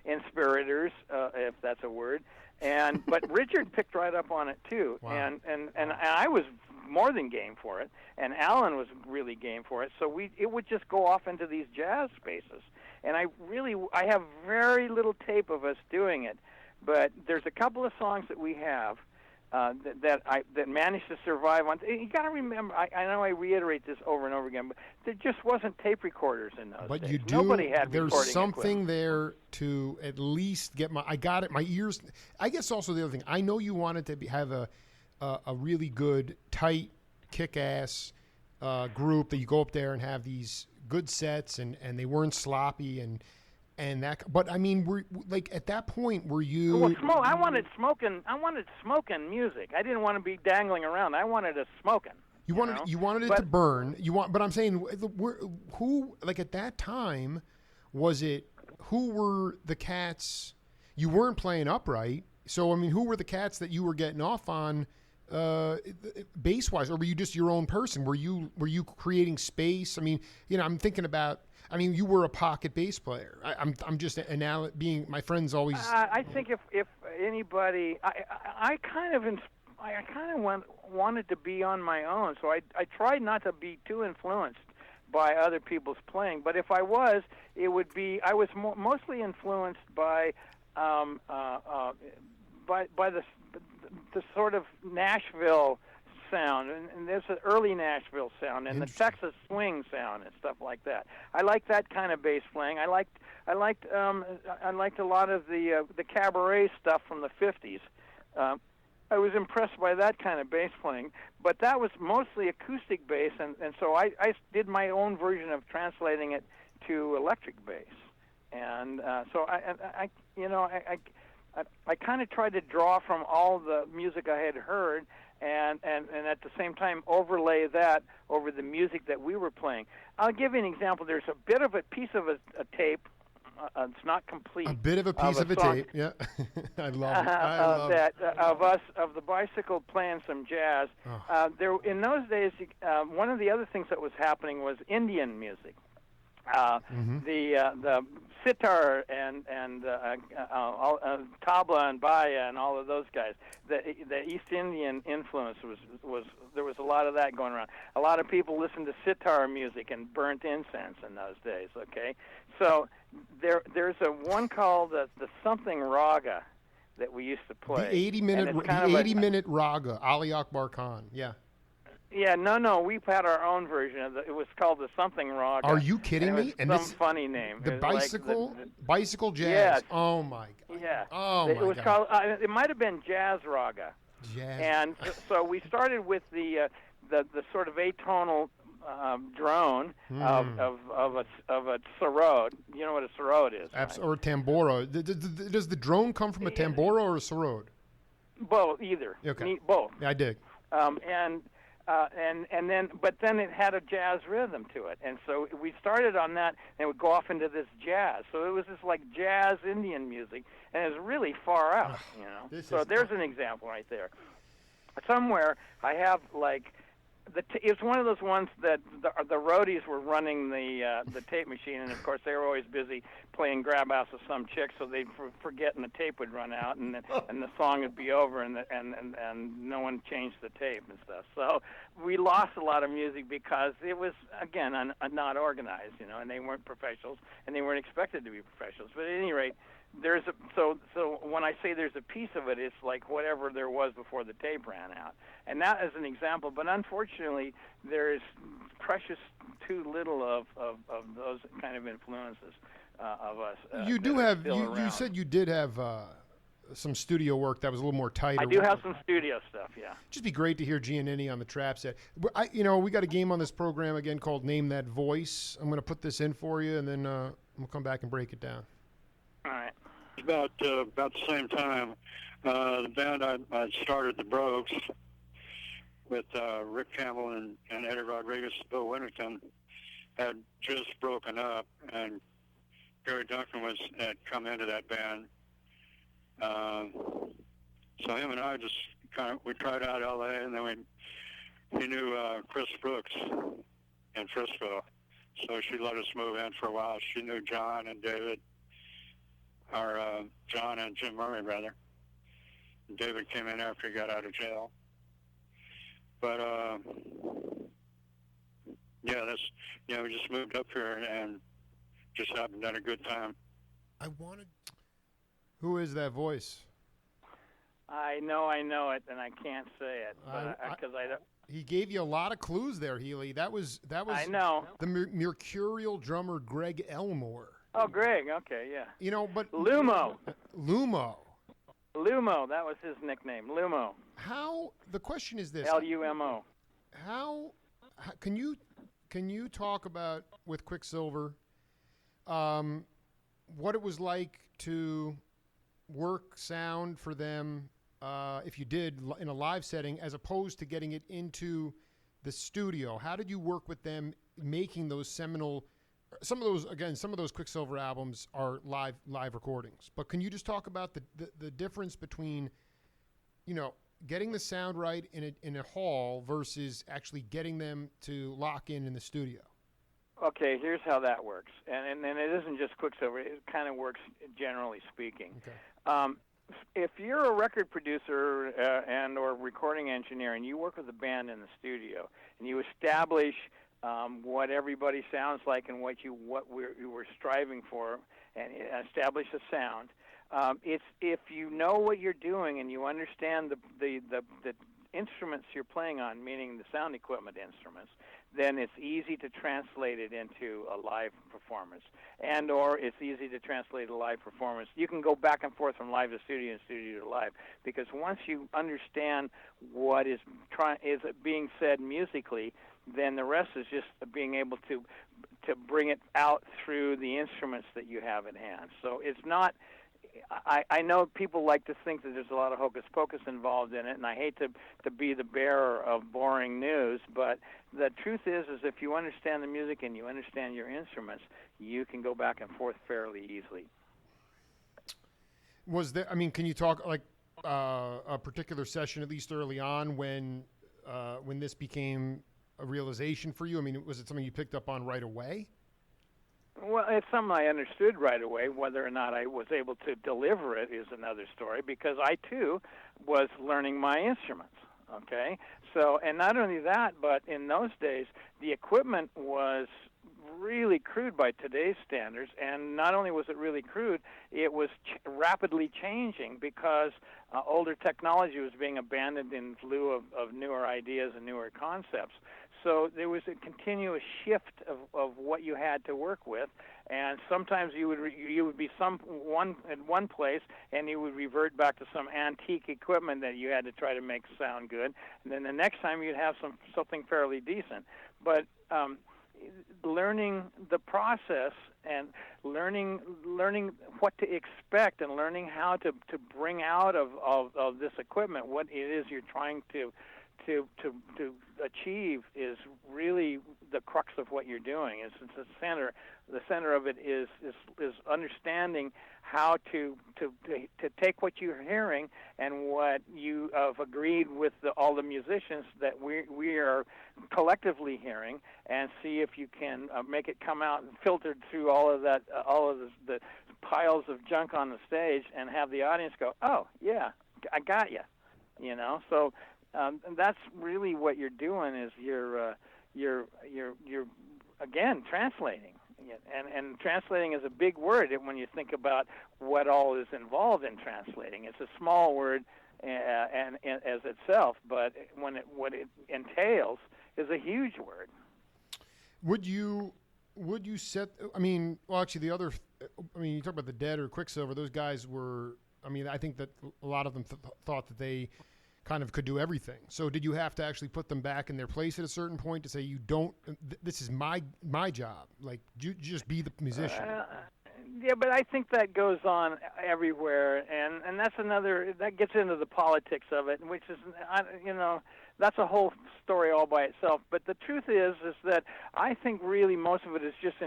inspirators, if that's a word. But Richard picked right up on it too. Wow. And I was more than game for it, and Alan was really game for it. So it would just go off into these jazz spaces, and I have very little tape of us doing it, but there's a couple of songs that we have that managed to survive on. You got to remember, I know I reiterate this over and over again, but there just wasn't tape recorders in those but days. you do. Nobody had There's recording something equipment. there to at least get I got it. My ears. I guess also the other thing. I know you wanted to have a really good, tight, kick-ass group that you go up there and have these good sets, and they weren't sloppy and that. But I mean, like at that point, were you? Well, I wanted smoking music. I didn't want to be dangling around. I wanted us smoking. You wanted it to burn. But I'm saying, who like at that time was it? Who were the cats? You weren't playing upright, so I mean, who were the cats that you were getting off on, bass wise, or were you just your own person? Were you creating space? I mean, I'm thinking about. I mean, you were a pocket bass player. I'm just being my friends always. I think if anybody, I kind of wanted to be on my own, so I tried not to be too influenced by other people's playing. But if I was, it would be I was mostly influenced by the sort of Nashville sound, and there's an early Nashville sound and the Texas swing sound and stuff like that. I liked that kind of bass playing. I liked a lot of the cabaret stuff from the 50s. I was impressed by that kind of bass playing, but that was mostly acoustic bass, and so I did my own version of translating it to electric bass, and so I kind of tried to draw from all the music I had heard, and at the same time overlay that over the music that we were playing. I'll give you an example. There's a bit of a piece of a tape. It's not complete. A bit of a piece of a tape. Yeah, I love it. Of the bicycle playing some jazz. Oh. There in those days, one of the other things that was happening was Indian music. The sitar and tabla and baya and all of those guys. The East Indian influence was there was a lot of that going around. A lot of people listened to sitar music and burnt incense in those days. Okay, so there's one called the something raga that we used to play. The 80-minute raga, Ali Akbar Khan. Yeah. Yeah, no, we've had our own version of it. It was called the something raga. Are you kidding me? And some funny name. The bicycle, bicycle jazz. Yes. Oh my God. Yeah. Oh my God. It was called. It might have been jazz raga. Jazz. And so we started with the sort of atonal drone of a sarod. You know what a sarod is? Right? Or tambora. Does the drone come from a tambora or a sarod? Both, either. Okay. Both. I dig. And then it had a jazz rhythm to it, and so we started on that, and it would go off into this jazz. So it was this like jazz Indian music, and it was really far out, So there's an example right there. Somewhere I have like it's one of those ones that the roadies were running the tape machine, and of course they were always busy playing grab ass with some chick, so they'd forget, and the tape would run out, and the song would be over, and no one changed the tape and stuff. So we lost a lot of music because it was again not organized, and they weren't professionals, and they weren't expected to be professionals. But at any rate, so when I say there's a piece of it, it's like whatever there was before the tape ran out, and that is an example. But unfortunately, there's precious too little of those kind of influences of us. You do have. You said you did have some studio work that was a little more tight. I do have some studio stuff. Yeah. Just be great to hear Giannini on the trap set. We got a game on this program again called Name That Voice. I'm going to put this in for you, and then we'll come back and break it down. All right. About the same time, the band I started, the Brogues, with Rick Campbell and Eddie Rodriguez, Bill Winterton, had just broken up, and Gary Duncan had come into that band. So him and I just we tried out L.A., and then he knew Chris Brooks in Frisco, so she let us move in for a while. She knew John and David. John and Jim Murray, rather. David came in after he got out of jail. But yeah, we just moved up here and just happened to have a good time. I wanted. Who is that voice? I know it, and I can't say it because I don't. He gave you a lot of clues there, Healy. That was. I know. The mercurial drummer Greg Elmore. Oh, Greg. Okay, yeah. You know, but Lumo. Lumo, that was his nickname. Lumo. The question is this: Lumo. How can you talk about with Quicksilver, what it was like to work sound for them, if you did in a live setting, as opposed to getting it into the studio? How did you work with them making those seminal? Some of those Quicksilver albums are live recordings. But can you just talk about the difference between, getting the sound right in a hall versus actually getting them to lock in the studio? Okay, here's how that works, and it isn't just Quicksilver. It kind of works generally speaking. Okay. If you're a record producer and or recording engineer, and you work with a band in the studio, and you establish what everybody sounds like and what you were striving for, and establish a sound. It's if you know what you're doing and you understand the instruments you're playing on, meaning the sound equipment instruments, then it's easy to translate it into a live performance, and or it's easy to translate a live performance. You can go back and forth from live to studio and studio to live, because once you understand what is being said musically, then the rest is just being able to bring it out through the instruments that you have at hand. So it's not. I know people like to think that there's a lot of hocus pocus involved in it, and I hate to be the bearer of boring news, but the truth is if you understand the music and you understand your instruments, you can go back and forth fairly easily. Can you talk like a particular session, at least early on, when this became a realization for you? I mean, was it something you picked up on right away? Well, it's something I understood right away. Whether or not I was able to deliver it is another story, because I, too, was learning my instruments, okay? So, and not only that, but in those days, the equipment was really crude by today's standards, and not only was it really crude, it was rapidly changing, because older technology was being abandoned in lieu of newer ideas and newer concepts. So there was a continuous shift of what you had to work with, and sometimes you would be in one place, and you would revert back to some antique equipment that you had to try to make sound good, and then the next time you'd have something fairly decent. But learning the process and learning what to expect and learning how to bring out of this equipment what it is you're trying to achieve is really the crux of what you're doing. It's the center. The center of it is understanding how to take what you're hearing and what you have agreed with all the musicians that we are collectively hearing, and see if you can make it come out and filtered through all of the piles of junk on the stage, and have the audience go, "Oh yeah, I got you," So. And that's really what you're doing, is you're again translating, and translating is a big word when you think about what all is involved in translating. It's a small word and as itself, but what it entails is a huge word. Would you set? You talk about the Dead or Quicksilver. Those guys were. I think that a lot of them thought that they kind of could do everything. So did you have to actually put them back in their place at a certain point to say, you don't, this is my job, like you just be the musician? Yeah, but I think that goes on everywhere, and that gets into the politics of it, which is, that's a whole story all by itself. But the truth is that I think really most of it is just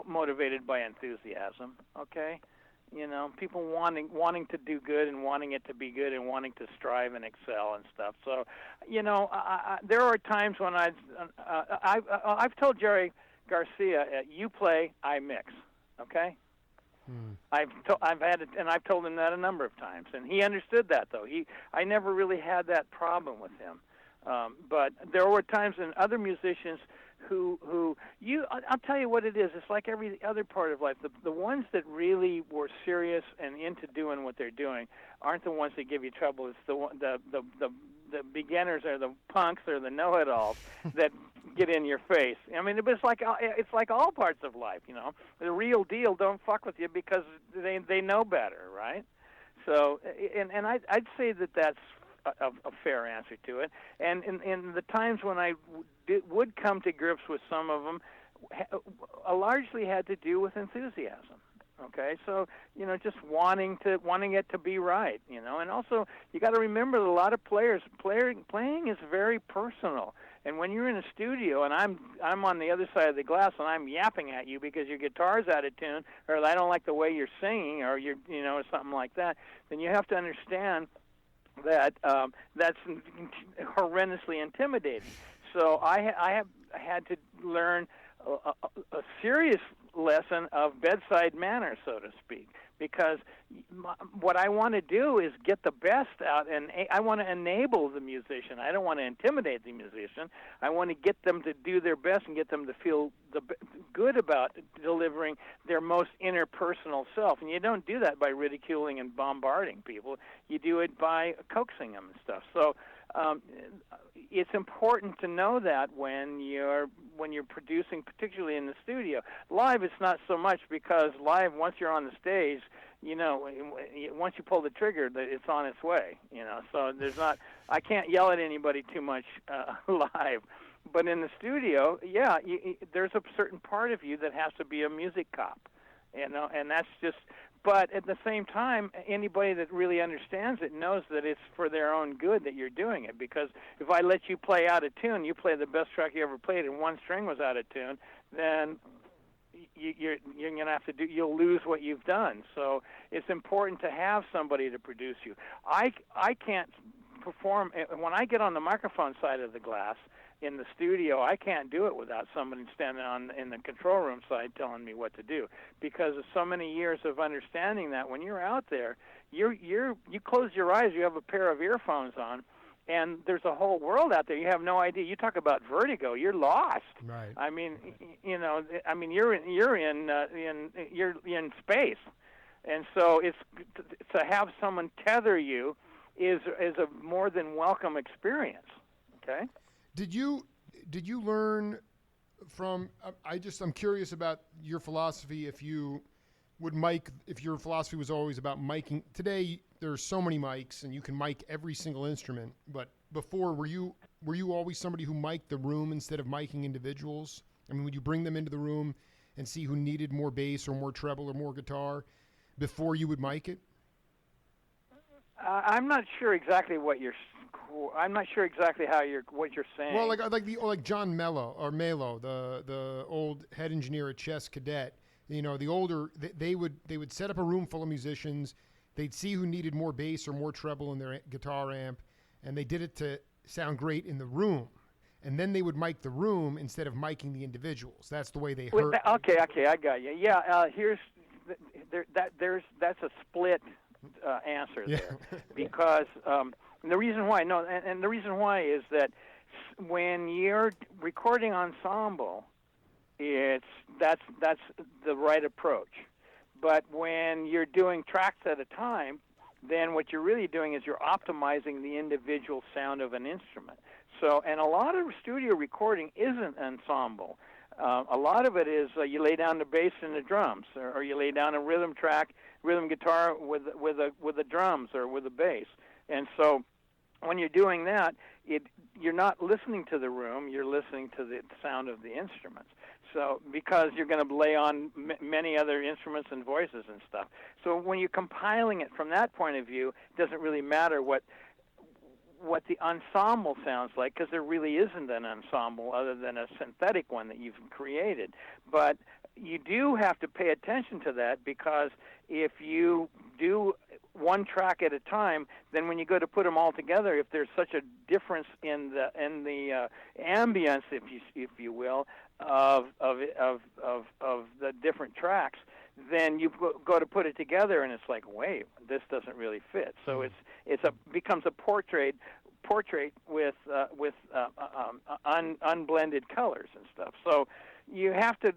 motivated by enthusiasm, okay? People wanting to do good and wanting it to be good and wanting to strive and excel and stuff. So, there are times when I've told Jerry Garcia, you play, I mix, okay? I've told him that a number of times, and he understood that though. I never really had that problem with him. But there were times in other musicians I'll tell you what it is. It's like every other part of life. The ones that really were serious and into doing what they're doing aren't the ones that give you trouble. It's the beginners or the punks or the know-it-alls that get in your face. I mean, it's like all parts of life, you know. The real deal don't fuck with you because they know better, right? So, and I'd say that's a fair answer to it. And in the times when I would come to grips with some of them, largely had to do with enthusiasm. Okay, so just wanting it to be right, and also you got to remember that a lot of playing is very personal. And when you're in a studio and I'm on the other side of the glass and I'm yapping at you because your guitar's out of tune, or I don't like the way you're singing, or or something like that, then you have to understand that that's horrendously intimidating. So I have had to learn a serious lesson of bedside manner, so to speak, because what I want to do is get the best out, and I want to enable the musician. I don't want to intimidate the musician. I want to get them to do their best and get them to feel good about delivering their most interpersonal self. And you don't do that by ridiculing and bombarding people. You do it by coaxing them and stuff. So it's important to know that when you're producing, particularly in the studio. Live, it's not so much, because live, once you're on the stage, once you pull the trigger, it's on its way. So I can't yell at anybody too much live. But in the studio, there's a certain part of you that has to be a music cop, and that's just. But at the same time, anybody that really understands it knows that it's for their own good that you're doing it. Because if I let you play out of tune, you play the best track you ever played, and one string was out of tune, then you're going to have to you'll lose what you've done. So it's important to have somebody to produce you. I can't perform when I get on the microphone side of the glass in the studio. I can't do it without somebody standing in the control room side telling me what to do, because of so many years of understanding that when you're out there, you close your eyes, you have a pair of earphones on, and there's a whole world out there. You have no idea. You talk about vertigo. You're lost. Right. I mean, you're in space, and so it's to have someone tether you is a more than welcome experience. Okay. Did you learn from? I'm curious about your philosophy. If your philosophy was always about miking. Today there's so many mics, and you can mic every single instrument. But before, were you always somebody who mic'd the room instead of miking individuals? I mean, would you bring them into the room and see who needed more bass or more treble or more guitar before you would mic it? I'm not sure exactly what you're. I'm not sure exactly what you're saying. Well, like John Mello, the old head engineer at Chess Cadet. The older they would set up a room full of musicians. They'd see who needed more bass or more treble in their guitar amp, and they did it to sound great in the room. And then they would mic the room instead of miking the individuals. That's the way they heard. Okay, I got you. Yeah, that's a split answer there, because the reason why the reason why is that when you're recording ensemble, that's the right approach. But when you're doing tracks at a time, then what you're really doing is you're optimizing the individual sound of an instrument. So, and a lot of studio recording isn't ensemble. A lot of it is you lay down the bass and the drums, or you lay down a rhythm guitar with the drums or with the bass. And so when you're doing that, you're not listening to the room, you're listening to the sound of the instruments. So because you're going to lay on many other instruments and voices and stuff. So when you're compiling it from that point of view, it doesn't really matter what the ensemble sounds like, because there really isn't an ensemble other than a synthetic one that you've created. But you do have to pay attention to that, because if you do one track at a time, then when you go to put them all together, if there's such a difference in the ambience, if you will, of the different tracks, then you go to put it together, and it's like, wait, this doesn't really fit. So becomes a portrait portrait with unblended colors and stuff. So you have to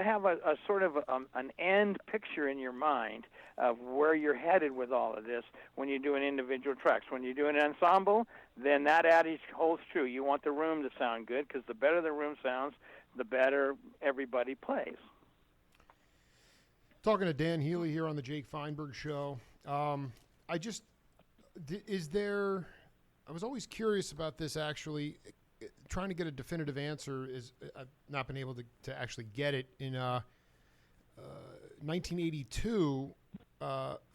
have a sort of an end picture in your mind of where you're headed with all of this when you're doing individual tracks. When you're doing an ensemble, then that adage holds true. You want the room to sound good, because the better the room sounds, the better everybody plays. Talking to Dan Healy here on the Jake Feinberg Show. I was always curious about this, actually, trying to get a definitive answer. I've not been able to actually get it. In 1982,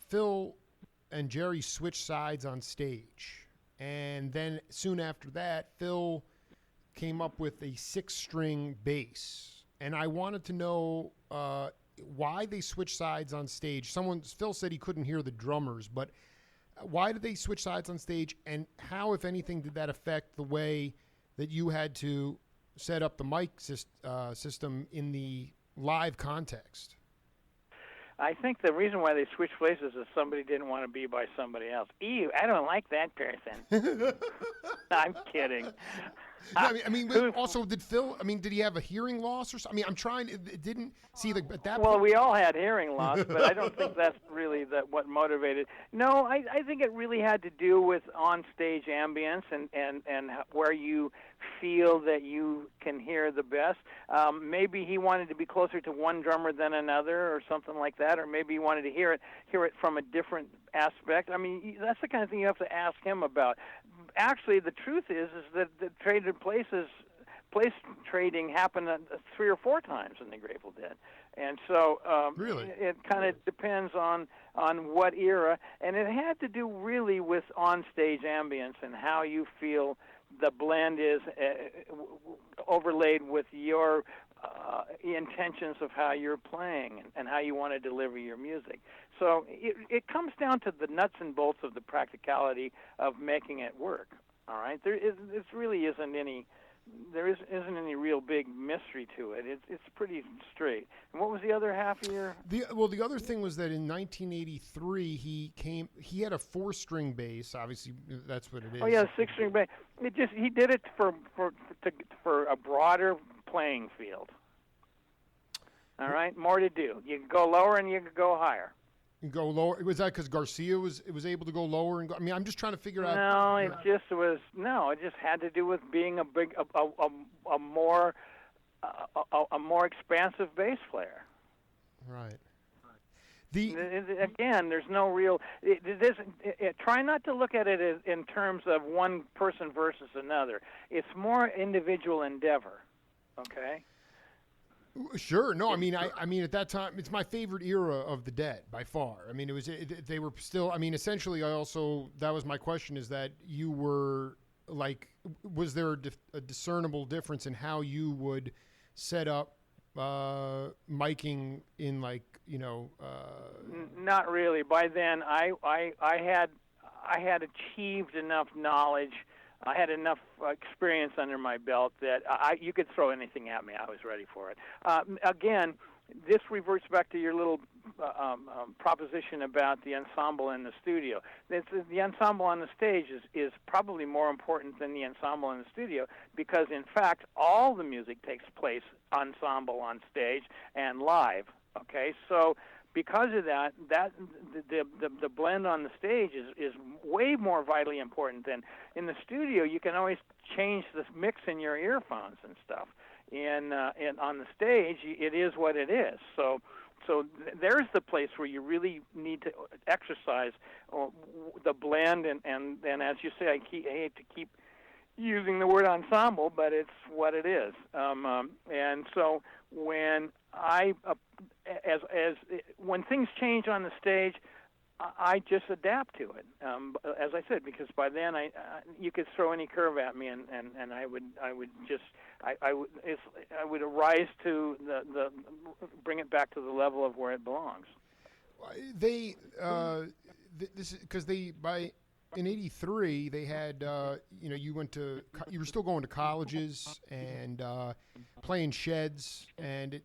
Phil and Jerry switched sides on stage. And then soon after that, Phil came up with a 6-string bass. And I wanted to know why they switched sides on stage. Phil said he couldn't hear the drummers, but why did they switch sides on stage, and how, if anything, did that affect the way that you had to set up the mic system in the live context? I think the reason why they switched places is somebody didn't want to be by somebody else. Ew, I don't like that person. I'm kidding. Also, did Phil? Did he have a hearing loss or something? I'm trying. It didn't see at that. Well, point. we all had hearing loss, but I don't think that's really what motivated. No, I think it really had to do with on-stage ambience and where you feel that you can hear the best. Maybe he wanted to be closer to one drummer than another, or something like that, or maybe he wanted to hear it from a different aspect. That's the kind of thing you have to ask him about. Actually, the truth is that the place trading happened 3 or 4 times in the Grateful Dead, and so really, it kind of depends on what era, and it had to do really with on-stage ambience and how you feel the blend is overlaid with your intentions of how you're playing and how you want to deliver your music. So it comes down to the nuts and bolts of the practicality of making it work. All right, there really isn't any real big mystery to it. It's pretty straight. And what was the other half of your? The other thing was that in 1983 he had a 4-string bass. Obviously, that's what it is. Oh yeah, 6-string bass. He did it for a broader playing field. All right, more to do. You can go lower and you can go higher. You go lower. Was that because Garcia was able to go lower and go? I'm just trying to figure out. No, it just had to do with being a more expansive bass player. Right. Again, there's no real. Try not to look at it in terms of one person versus another. It's more individual endeavor. Okay. Sure. No, I mean at that time, it's my favorite era of the Dead by far. They were still, essentially that was my question, is that you were like, was there a discernible difference in how you would set up miking in Not really. By then, I had achieved enough knowledge. I had enough experience under my belt that you could throw anything at me. I was ready for it. Again, this reverts back to your little proposition about the ensemble in the studio. The ensemble on the stage is probably more important than the ensemble in the studio, because, in fact, all the music takes place ensemble on stage and live. Okay, so because of that, the blend on the stage is way more vitally important than in the studio. You can always change the mix in your earphones and stuff. And on the stage, it is what it is. So there's the place where you really need to exercise the blend. And as you say, I hate to keep using the word ensemble, but it's what it is. And so when when things change on the stage, I just adapt to it. As I said, because by then you could throw any curve at me, and I would rise to the bring it back to the level of where it belongs. In '83 they had you were still going to colleges and playing sheds, and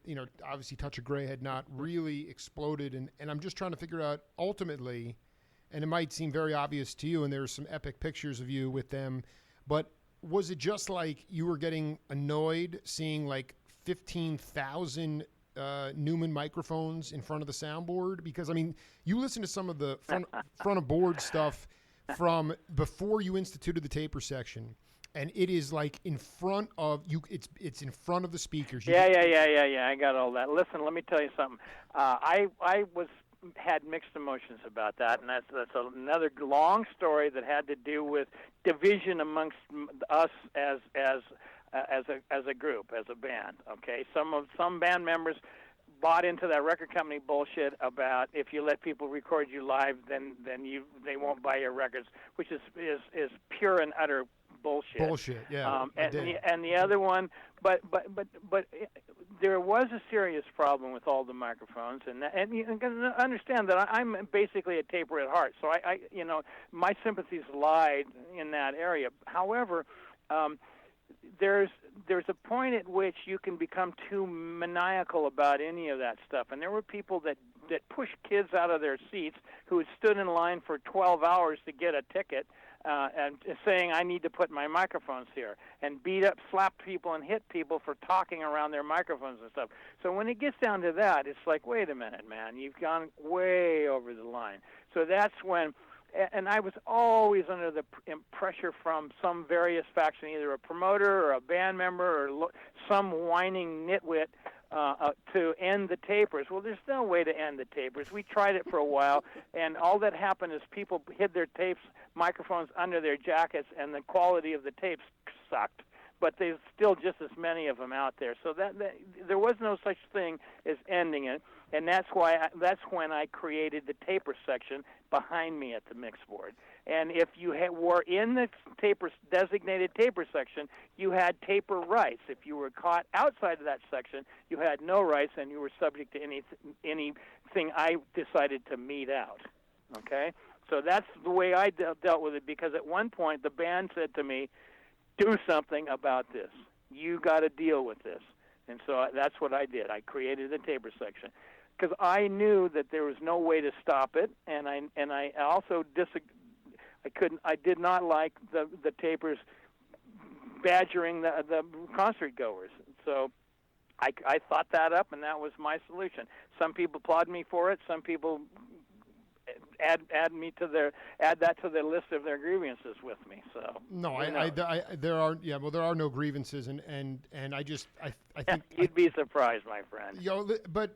obviously Touch of Grey had not really exploded, and I'm just trying to figure out ultimately, and it might seem very obvious to you, and there's some epic pictures of you with them, but was it just like you were getting annoyed seeing like 15,000 Newman microphones in front of the soundboard? Because I mean, you listen to some of the front of board stuff from before you instituted the taper section, and it is like in front of you. It's in front of the speakers. Yeah. I got all that. Listen, let me tell you something. I had mixed emotions about that, and that's another long story that had to do with division amongst us as a group, as a band. Okay, some band members bought into that record company bullshit about if you let people record you live, then they won't buy your records, which is pure and utter bullshit. Bullshit, yeah. And the other one, but there was a serious problem with all the microphones, and you can understand that I'm basically a taper at heart, so I my sympathies lied in that area. However, there's a point at which you can become too maniacal about any of that stuff, and there were people that pushed kids out of their seats who had stood in line for 12 hours to get a ticket, and saying, I need to put my microphones here, and slapped people and hit people for talking around their microphones and stuff. So when it gets down to that, it's like, wait a minute, man, you've gone way over the line. So that's when, and I was always under the pressure from some various faction, either a promoter or a band member or some whining nitwit, to end the tapers. Well, there's no way to end the tapers. We tried it for a while, and all that happened is people hid their microphones under their jackets, and the quality of the tapes sucked. But there's still just as many of them out there. So that there was no such thing as ending it, and that's when I created the taper section behind me at the mix board. And if you were in the designated taper section, you had taper rights. If you were caught outside of that section, you had no rights, and you were subject to anything I decided to mete out. Okay? So that's the way I dealt with it, because at one point the band said to me, do something about this. You got to deal with this. And so that's what I did. I created the taper section because I knew that there was no way to stop it, and I also I did not like the tapers badgering the concert goers. So I thought that up, and that was my solution. Some people applaud me for it. Some people add that to their list of their grievances with me. So no, there are no grievances, and I think you'd be surprised, my friend. But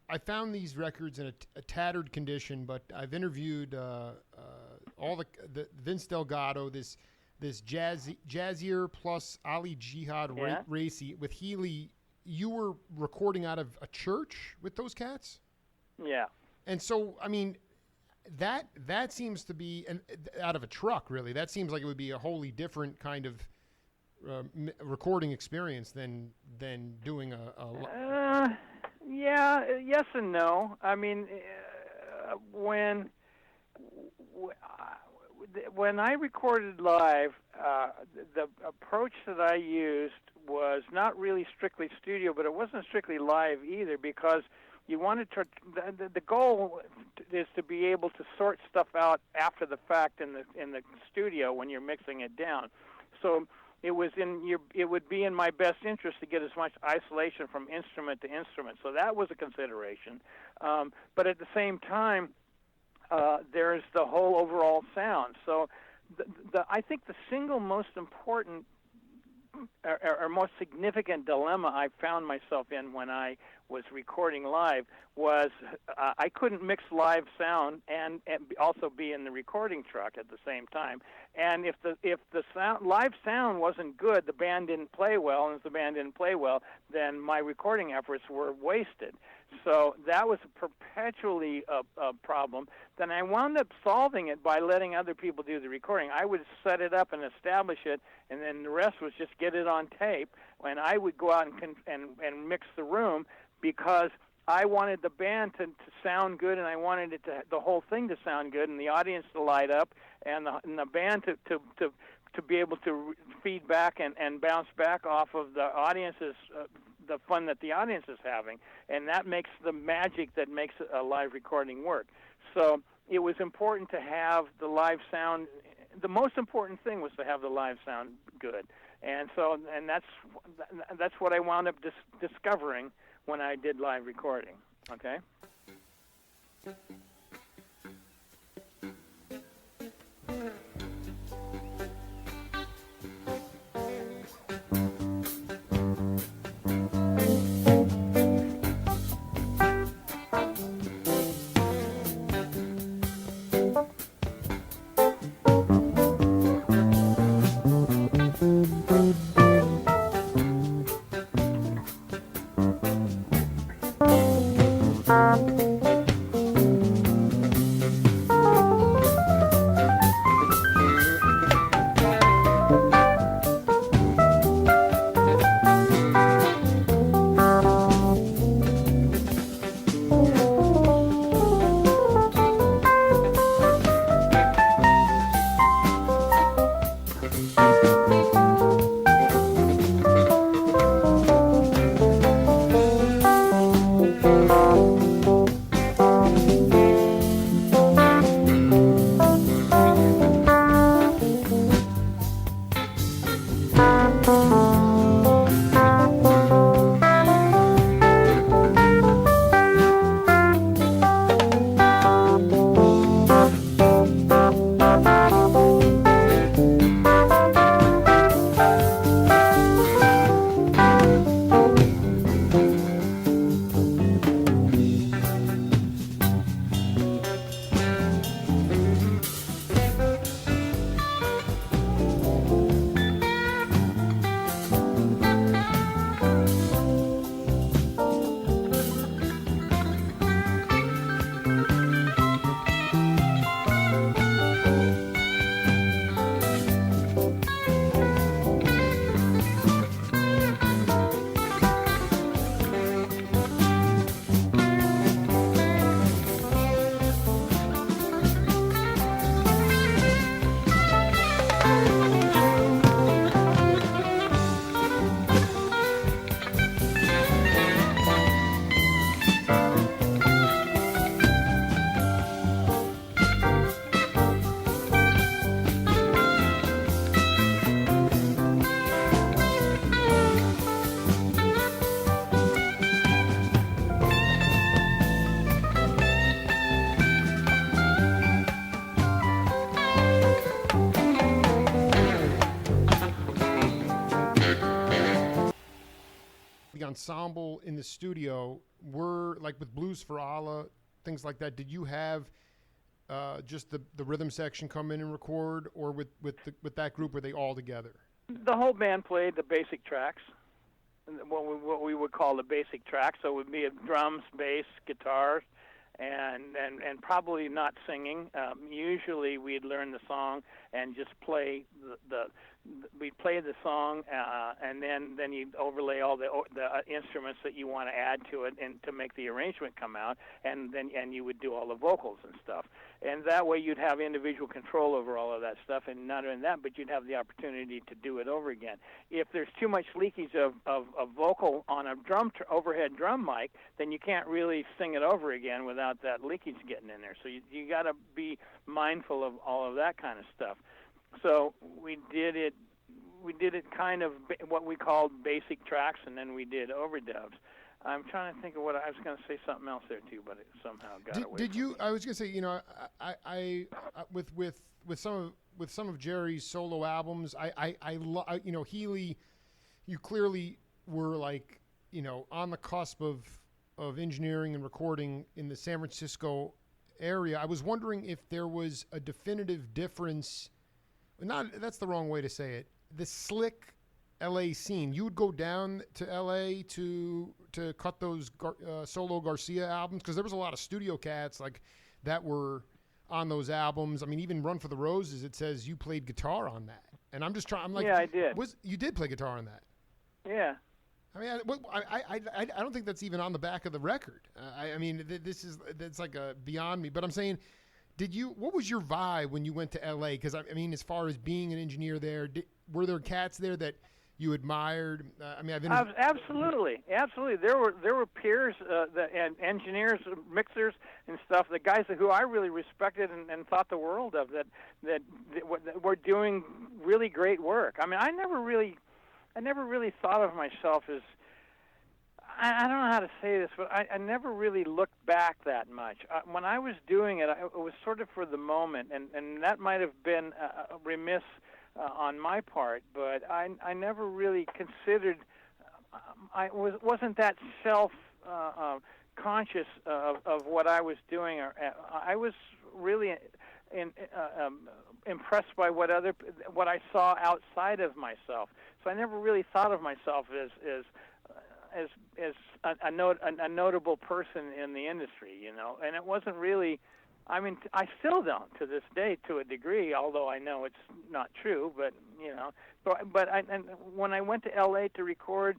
I found these records in a tattered condition, but I've interviewed all the Vince Delgado, this jazzier plus Ali Jihad Racy with Healy. You were recording out of a church with those cats? Yeah. And so, I mean, that seems to be out of a truck, really. That seems like it would be a wholly different kind of recording experience than doing yeah, yes and no. I mean, when I recorded live, the approach that I used was not really strictly studio, but it wasn't strictly live either, because you wanted to. The goal is to be able to sort stuff out after the fact in the studio when you're mixing it down. So it would be in my best interest to get as much isolation from instrument to instrument. So that was a consideration. But at the same time, there's the whole overall sound. So I think the single most important or most significant dilemma I found myself in when I was recording live was I couldn't mix live sound and also be in the recording truck at the same time. And if the live sound wasn't good, the band didn't play well, and if the band didn't play well, then my recording efforts were wasted. So that was perpetually a problem. Then I wound up solving it by letting other people do the recording. I would set it up and establish it, and then the rest was just get it on tape. And I would go out and mix the room, because I wanted the band to sound good, and I wanted the whole thing to sound good, and the audience to light up, and the band to be able to feed back and bounce back off of the the fun that the audience is having, and that makes the magic that makes a live recording work. So it was important to have the live sound. The most important thing was to have the live sound good, and that's what I wound up discovering when I did live recording. Okay. Ensemble in the studio were like with Blues for Allah, things like that. Did you have just the rhythm section come in and record, or with that group were they all together? The whole band played the basic tracks, what we would call the basic tracks. So it would be drums, bass, guitars, and probably not singing. Usually we'd learn the song and just play we'd play the song, and then you'd overlay all the instruments that you want to add to it and to make the arrangement come out, and you would do all the vocals and stuff. And that way you'd have individual control over all of that stuff, and not only that, but you'd have the opportunity to do it over again. If there's too much leakage of vocal on a overhead drum mic, then you can't really sing it over again without that leakage getting in there. So you got to be mindful of all of that kind of stuff. So we did it kind of what we called basic tracks, and then we did overdubs. I'm trying to think of what I was going to say something else there too, but it somehow got away. Did you? I was going to say, you know, I with some of Jerry's solo albums, you know, Healy, you clearly were like, you know, on the cusp of engineering and recording in the San Francisco area. I was wondering if there was a definitive difference. That's the wrong way to say it. The slick LA scene. You would go down to LA to cut those solo Garcia albums, because there was a lot of studio cats like that were on those albums. I mean, even Run for the Roses, it says you played guitar on that. And I'm just trying. I'm like, yeah, I did. You did play guitar on that? Yeah. I mean, I don't think that's even on the back of the record. I mean, that's like beyond me. But I'm saying, what was your vibe when you went to LA? Because I mean, as far as being an engineer there, were there cats there that you admired? I mean, Absolutely. There were peers and engineers, mixers, and stuff. The guys who I really respected and thought the world of that were doing really great work. I mean, I never really thought of myself as, I don't know how to say this, but I never really looked back that much. When I was doing it, it was sort of for the moment, and that might have been remiss on my part, but I never really considered, wasn't that conscious of what I was doing. I was really impressed by what I saw outside of myself. So I never really thought of myself as a notable person in the industry, you know. And it wasn't really, I mean, I still don't to this day, to a degree, although I know it's not true. But you know, and when I went to L.A. to record,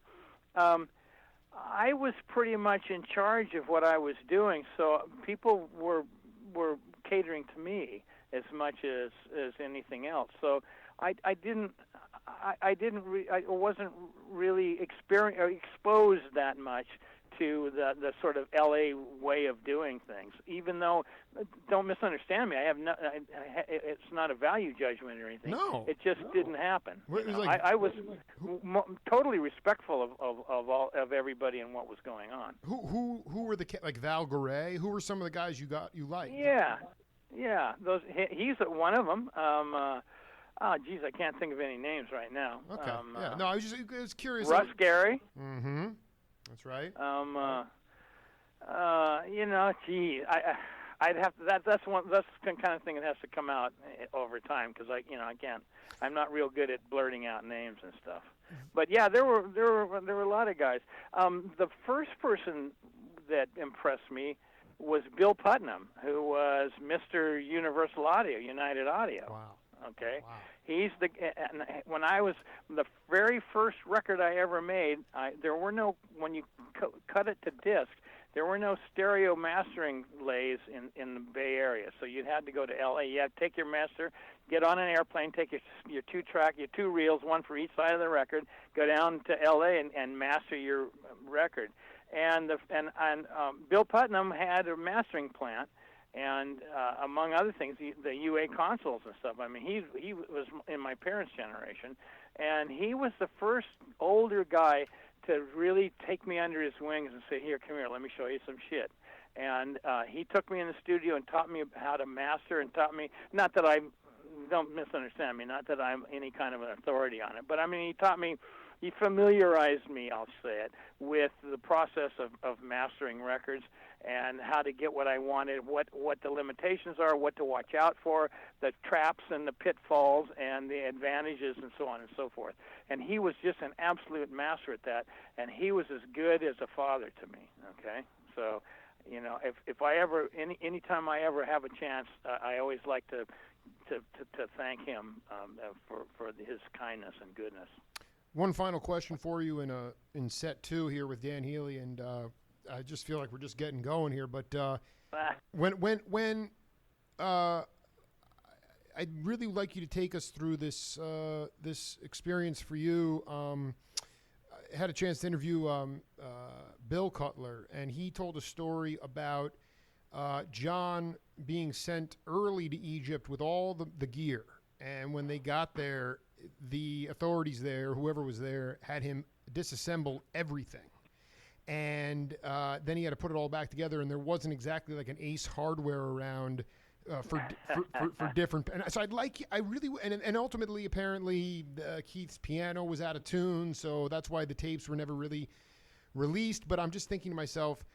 I was pretty much in charge of what I was doing. So people were catering to me as much as anything else. So I wasn't really exposed that much to the sort of LA way of doing things. Even though, don't misunderstand me, it's not a value judgment or anything. No, it just didn't happen. Like, I was totally respectful of everybody and what was going on. Who were like Val Garay? Who were some of the guys you liked? Yeah. He's one of them. Oh, geez, I can't think of any names right now. Okay. No, I was curious. Russ Gary. Mm-hmm. That's right. You know, gee, I'd have to, that's the kind of thing that has to come out over time, because I can't. I'm not real good at blurting out names and stuff. But yeah, there were a lot of guys. The first person that impressed me was Bill Putnam, who was Mr. Universal Audio, United Audio. Wow. Okay. Wow. He's when I was the very first record I ever made, there were no, when you cut it to disc, there were no stereo mastering lays in the Bay Area. So you had to go to LA. You had to take your master, get on an airplane, take your two reels, one for each side of the record, go down to LA and master your record. And Bill Putnam had a mastering plant. And among other things, the UA consoles and stuff. I mean, he was in my parents' generation, and he was the first older guy to really take me under his wings and say, "Here, come here, let me show you some shit." And he took me in the studio and taught me how to master, and taught me, not that don't misunderstand me, not that I'm any kind of an authority on it, but I mean, he familiarized me, I'll say it, with the process of mastering records and how to get what I wanted, what the limitations are, what to watch out for, the traps and the pitfalls and the advantages and so on and so forth. And he was just an absolute master at that, and he was as good as a father to me, okay? So, you know, if I ever, any time I ever have a chance, I always like to thank him for his kindness and goodness. One final question for you in set 2 here with Dan Healy, and I just feel like we're just getting going here. But when I'd really like you to take us through this experience for you. I had a chance to interview Bill Cutler, and he told a story about John being sent early to Egypt with all the gear, and when they got there, the authorities there, whoever was there, had him disassemble everything. And then he had to put it all back together, and there wasn't exactly like an Ace Hardware around for different. And so and ultimately, apparently, Keith's piano was out of tune, so that's why the tapes were never really released. But I'm just thinking to myself,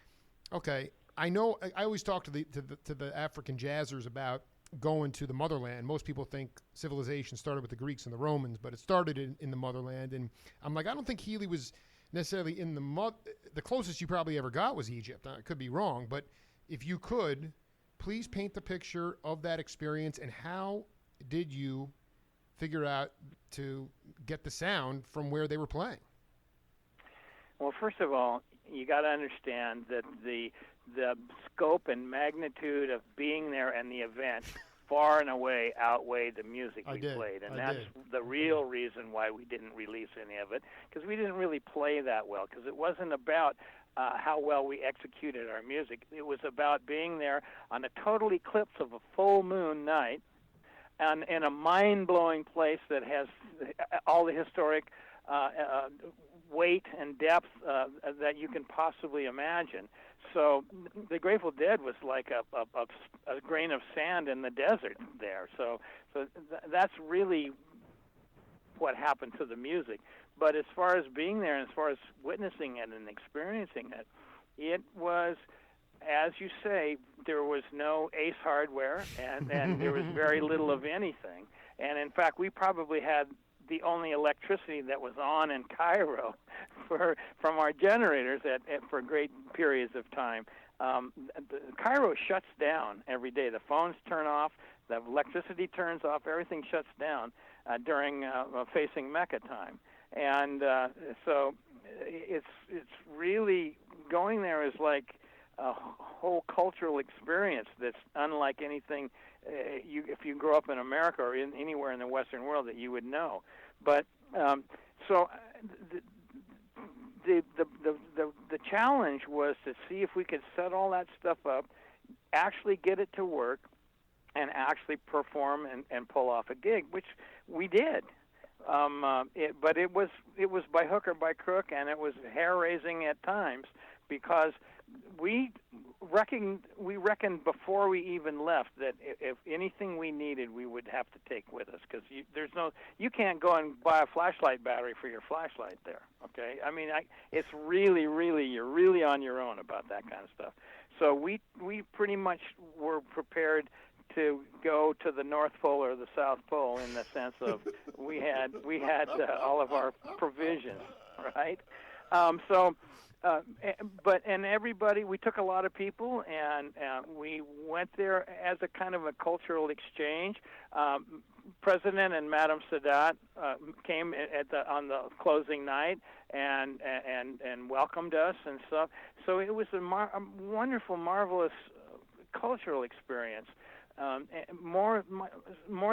okay, I know I always talk to the African jazzers about going to the motherland. Most people think civilization started with the Greeks and the Romans, but it started in the motherland. And I'm like, I don't think Healy was necessarily in the closest you probably ever got was Egypt. I could be wrong, but if you could, please paint the picture of that experience, and how did you figure out to get the sound from where they were playing? Well, first of all, you got to understand that the scope and magnitude of being there and the event far and away outweighed the music we did. played, and I that's did. the real reason why we didn't release any of it, because we didn't really play that well, because it wasn't about how well we executed our music. It was about being there on a total eclipse of a full moon night, and in a mind-blowing place that has all the historic weight and depth that you can possibly imagine. So the Grateful Dead was like a grain of sand in the desert there. So that's really what happened to the music. But as far as being there and as far as witnessing it and experiencing it, it was, as you say, there was no Ace Hardware, and there was very little of anything. And in fact, we probably had the only electricity that was on in Cairo from our generators for great periods of time. Cairo shuts down every day. The phones turn off, the electricity turns off, everything shuts down during facing Mecca time. And so it's really, going there is like a whole cultural experience that's unlike anything if you grow up in America or anywhere in the Western world that you would know. But so the challenge was to see if we could set all that stuff up, actually get it to work, and actually perform and pull off a gig, which we did. But it was by hook or by crook, and it was hair-raising at times, because we reckoned before we even left that if anything we needed, we would have to take with us, because you can't go and buy a flashlight battery for your flashlight there. Okay, I mean, it's really you're really on your own about that kind of stuff. So we pretty much were prepared to go to the North Pole or the South Pole, in the sense of we had all of our provisions, right? But everybody, we took a lot of people, and we went there as a kind of a cultural exchange. President and Madam Sadat came on the closing night and welcomed us and stuff. So it was a wonderful, marvelous cultural experience. More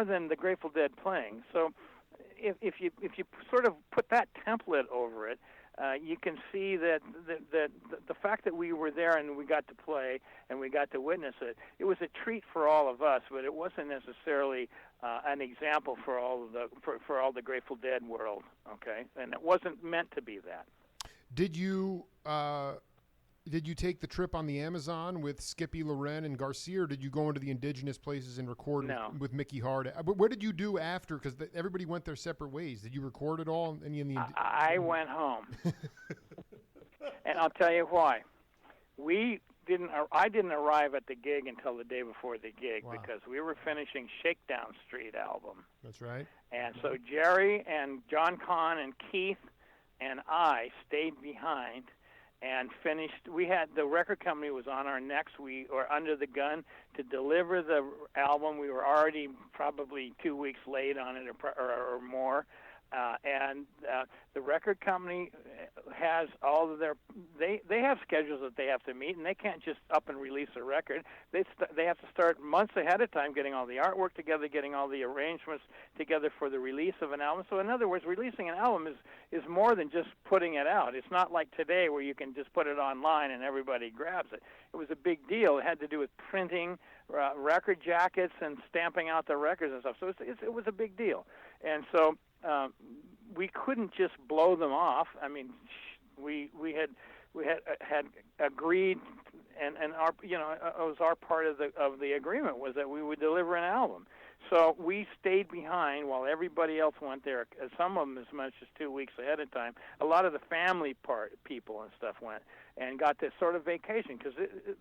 than the Grateful Dead playing. So if you sort of put that template over it, you can see that the fact that we were there and we got to play and we got to witness it, it was a treat for all of us, but it wasn't necessarily an example for all the Grateful Dead world. Okay, and it wasn't meant to be that. Did you take the trip on the Amazon with Skippy, Loren, and Garcia, or did you go into the indigenous places and record with Mickey Hard? But what did you do after? Because everybody went their separate ways. Did you record it all? I went home. And I'll tell you why. I didn't arrive at the gig until the day before the gig. Wow. Because we were finishing Shakedown Street album. That's right. And so Jerry and John Kahn and Keith and I stayed behind and finished. We had the record company was on our necks. We were under the gun to deliver the album. We were already probably 2 weeks late on it or more. And the record company has all of their they have schedules that they have to meet, and they can't just up and release a record. They have to start months ahead of time getting all the artwork together, getting all the arrangements together for the release of an album. So in other words, releasing an album is more than just putting it out. It's not like today where you can just put it online and everybody grabs it. It was a big deal. It had to do with printing record jackets and stamping out the records and stuff. So it was a big deal. And so we couldn't just blow them off. I mean, we had agreed, and our it was our part of the agreement was that we would deliver an album. So we stayed behind while everybody else went there. Some of them as much as 2 weeks ahead of time. A lot of the family people and stuff went and got this sort of vacation, because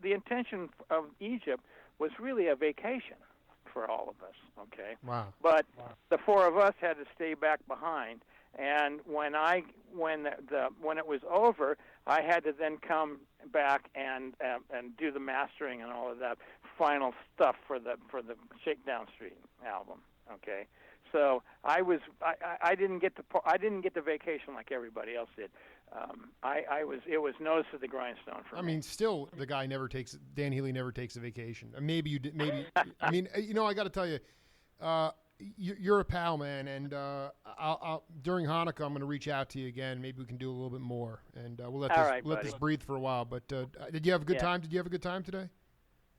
the intention of Egypt was really a vacation for all of us, okay? Wow. But the four of us had to stay back behind, and when it was over, I had to then come back and do the mastering and all of that final stuff for the Shakedown Street album, okay? So I didn't get the vacation like everybody else did. it was nose to the grindstone for me. I mean, still, Dan Healy never takes a vacation. Maybe you did. Maybe I mean, I got to tell you, you're a pal, man. And I'll during Hanukkah, I'm going to reach out to you again. Maybe we can do a little bit more, and we'll let this breathe for a while. But did you have a good time? Did you have a good time today?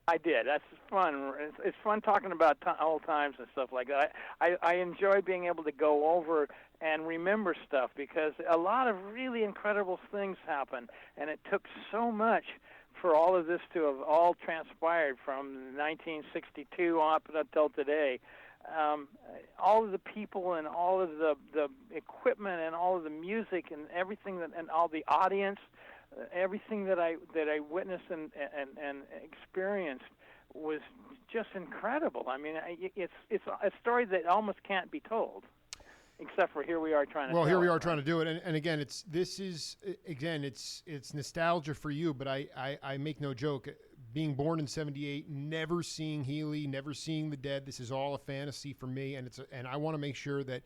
I did. That's fun. It's fun talking about old times and stuff like that. I enjoy being able to go over and remember stuff because a lot of really incredible things happen, and it took so much for all of this to have all transpired from 1962 up until today. All of the people and all of the equipment and all of the music and everything and all the audience. Everything that I witnessed and experienced was just incredible. I mean, it's a story that almost can't be told, except for here we are trying to. Well, here we are trying to do it, and again, it's nostalgia for you, but I make no joke. Being born in '78, never seeing Healy, never seeing the Dead. This is all a fantasy for me, and I want to make sure that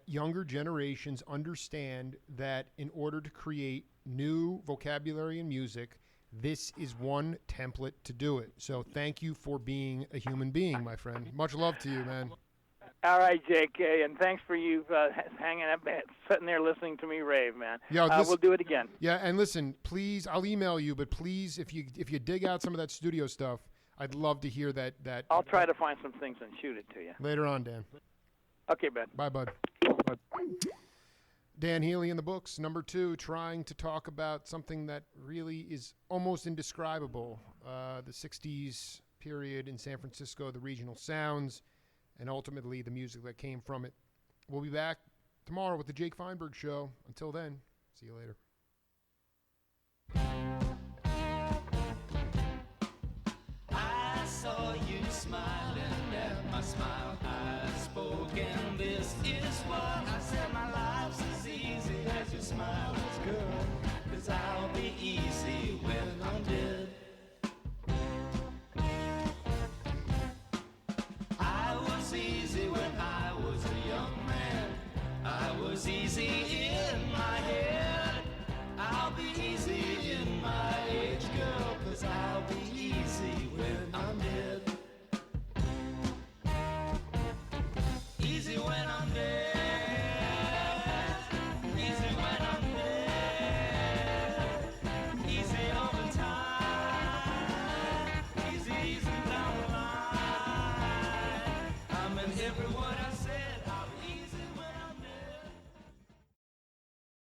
younger generations understand that in order to create new vocabulary and music, this is one template to do it. So thank you for being a human being, my friend. Much love to you, man. All right, Jake, and thanks for you hanging up, sitting there listening to me rave, man. Yeah, we'll do it again. Yeah, and listen, please, I'll email you, but please, if you dig out some of that studio stuff, I'd love to hear that. I'll try to find some things and shoot it to you. Later on, Dan. Okay, bud. Bye, bud. Dan Healy in the books, number 2, trying to talk about something that really is almost indescribable, the 60s period in San Francisco, the regional sounds, and ultimately the music that came from it. We'll be back tomorrow with the Jake Feinberg Show. Until then, see you later. I saw you smiling at my smile. I spoke, and this is what I said. My life's as easy as your smile is good, 'cause I'll be easy when I'm dead. I was easy when I was a young man. I was easy in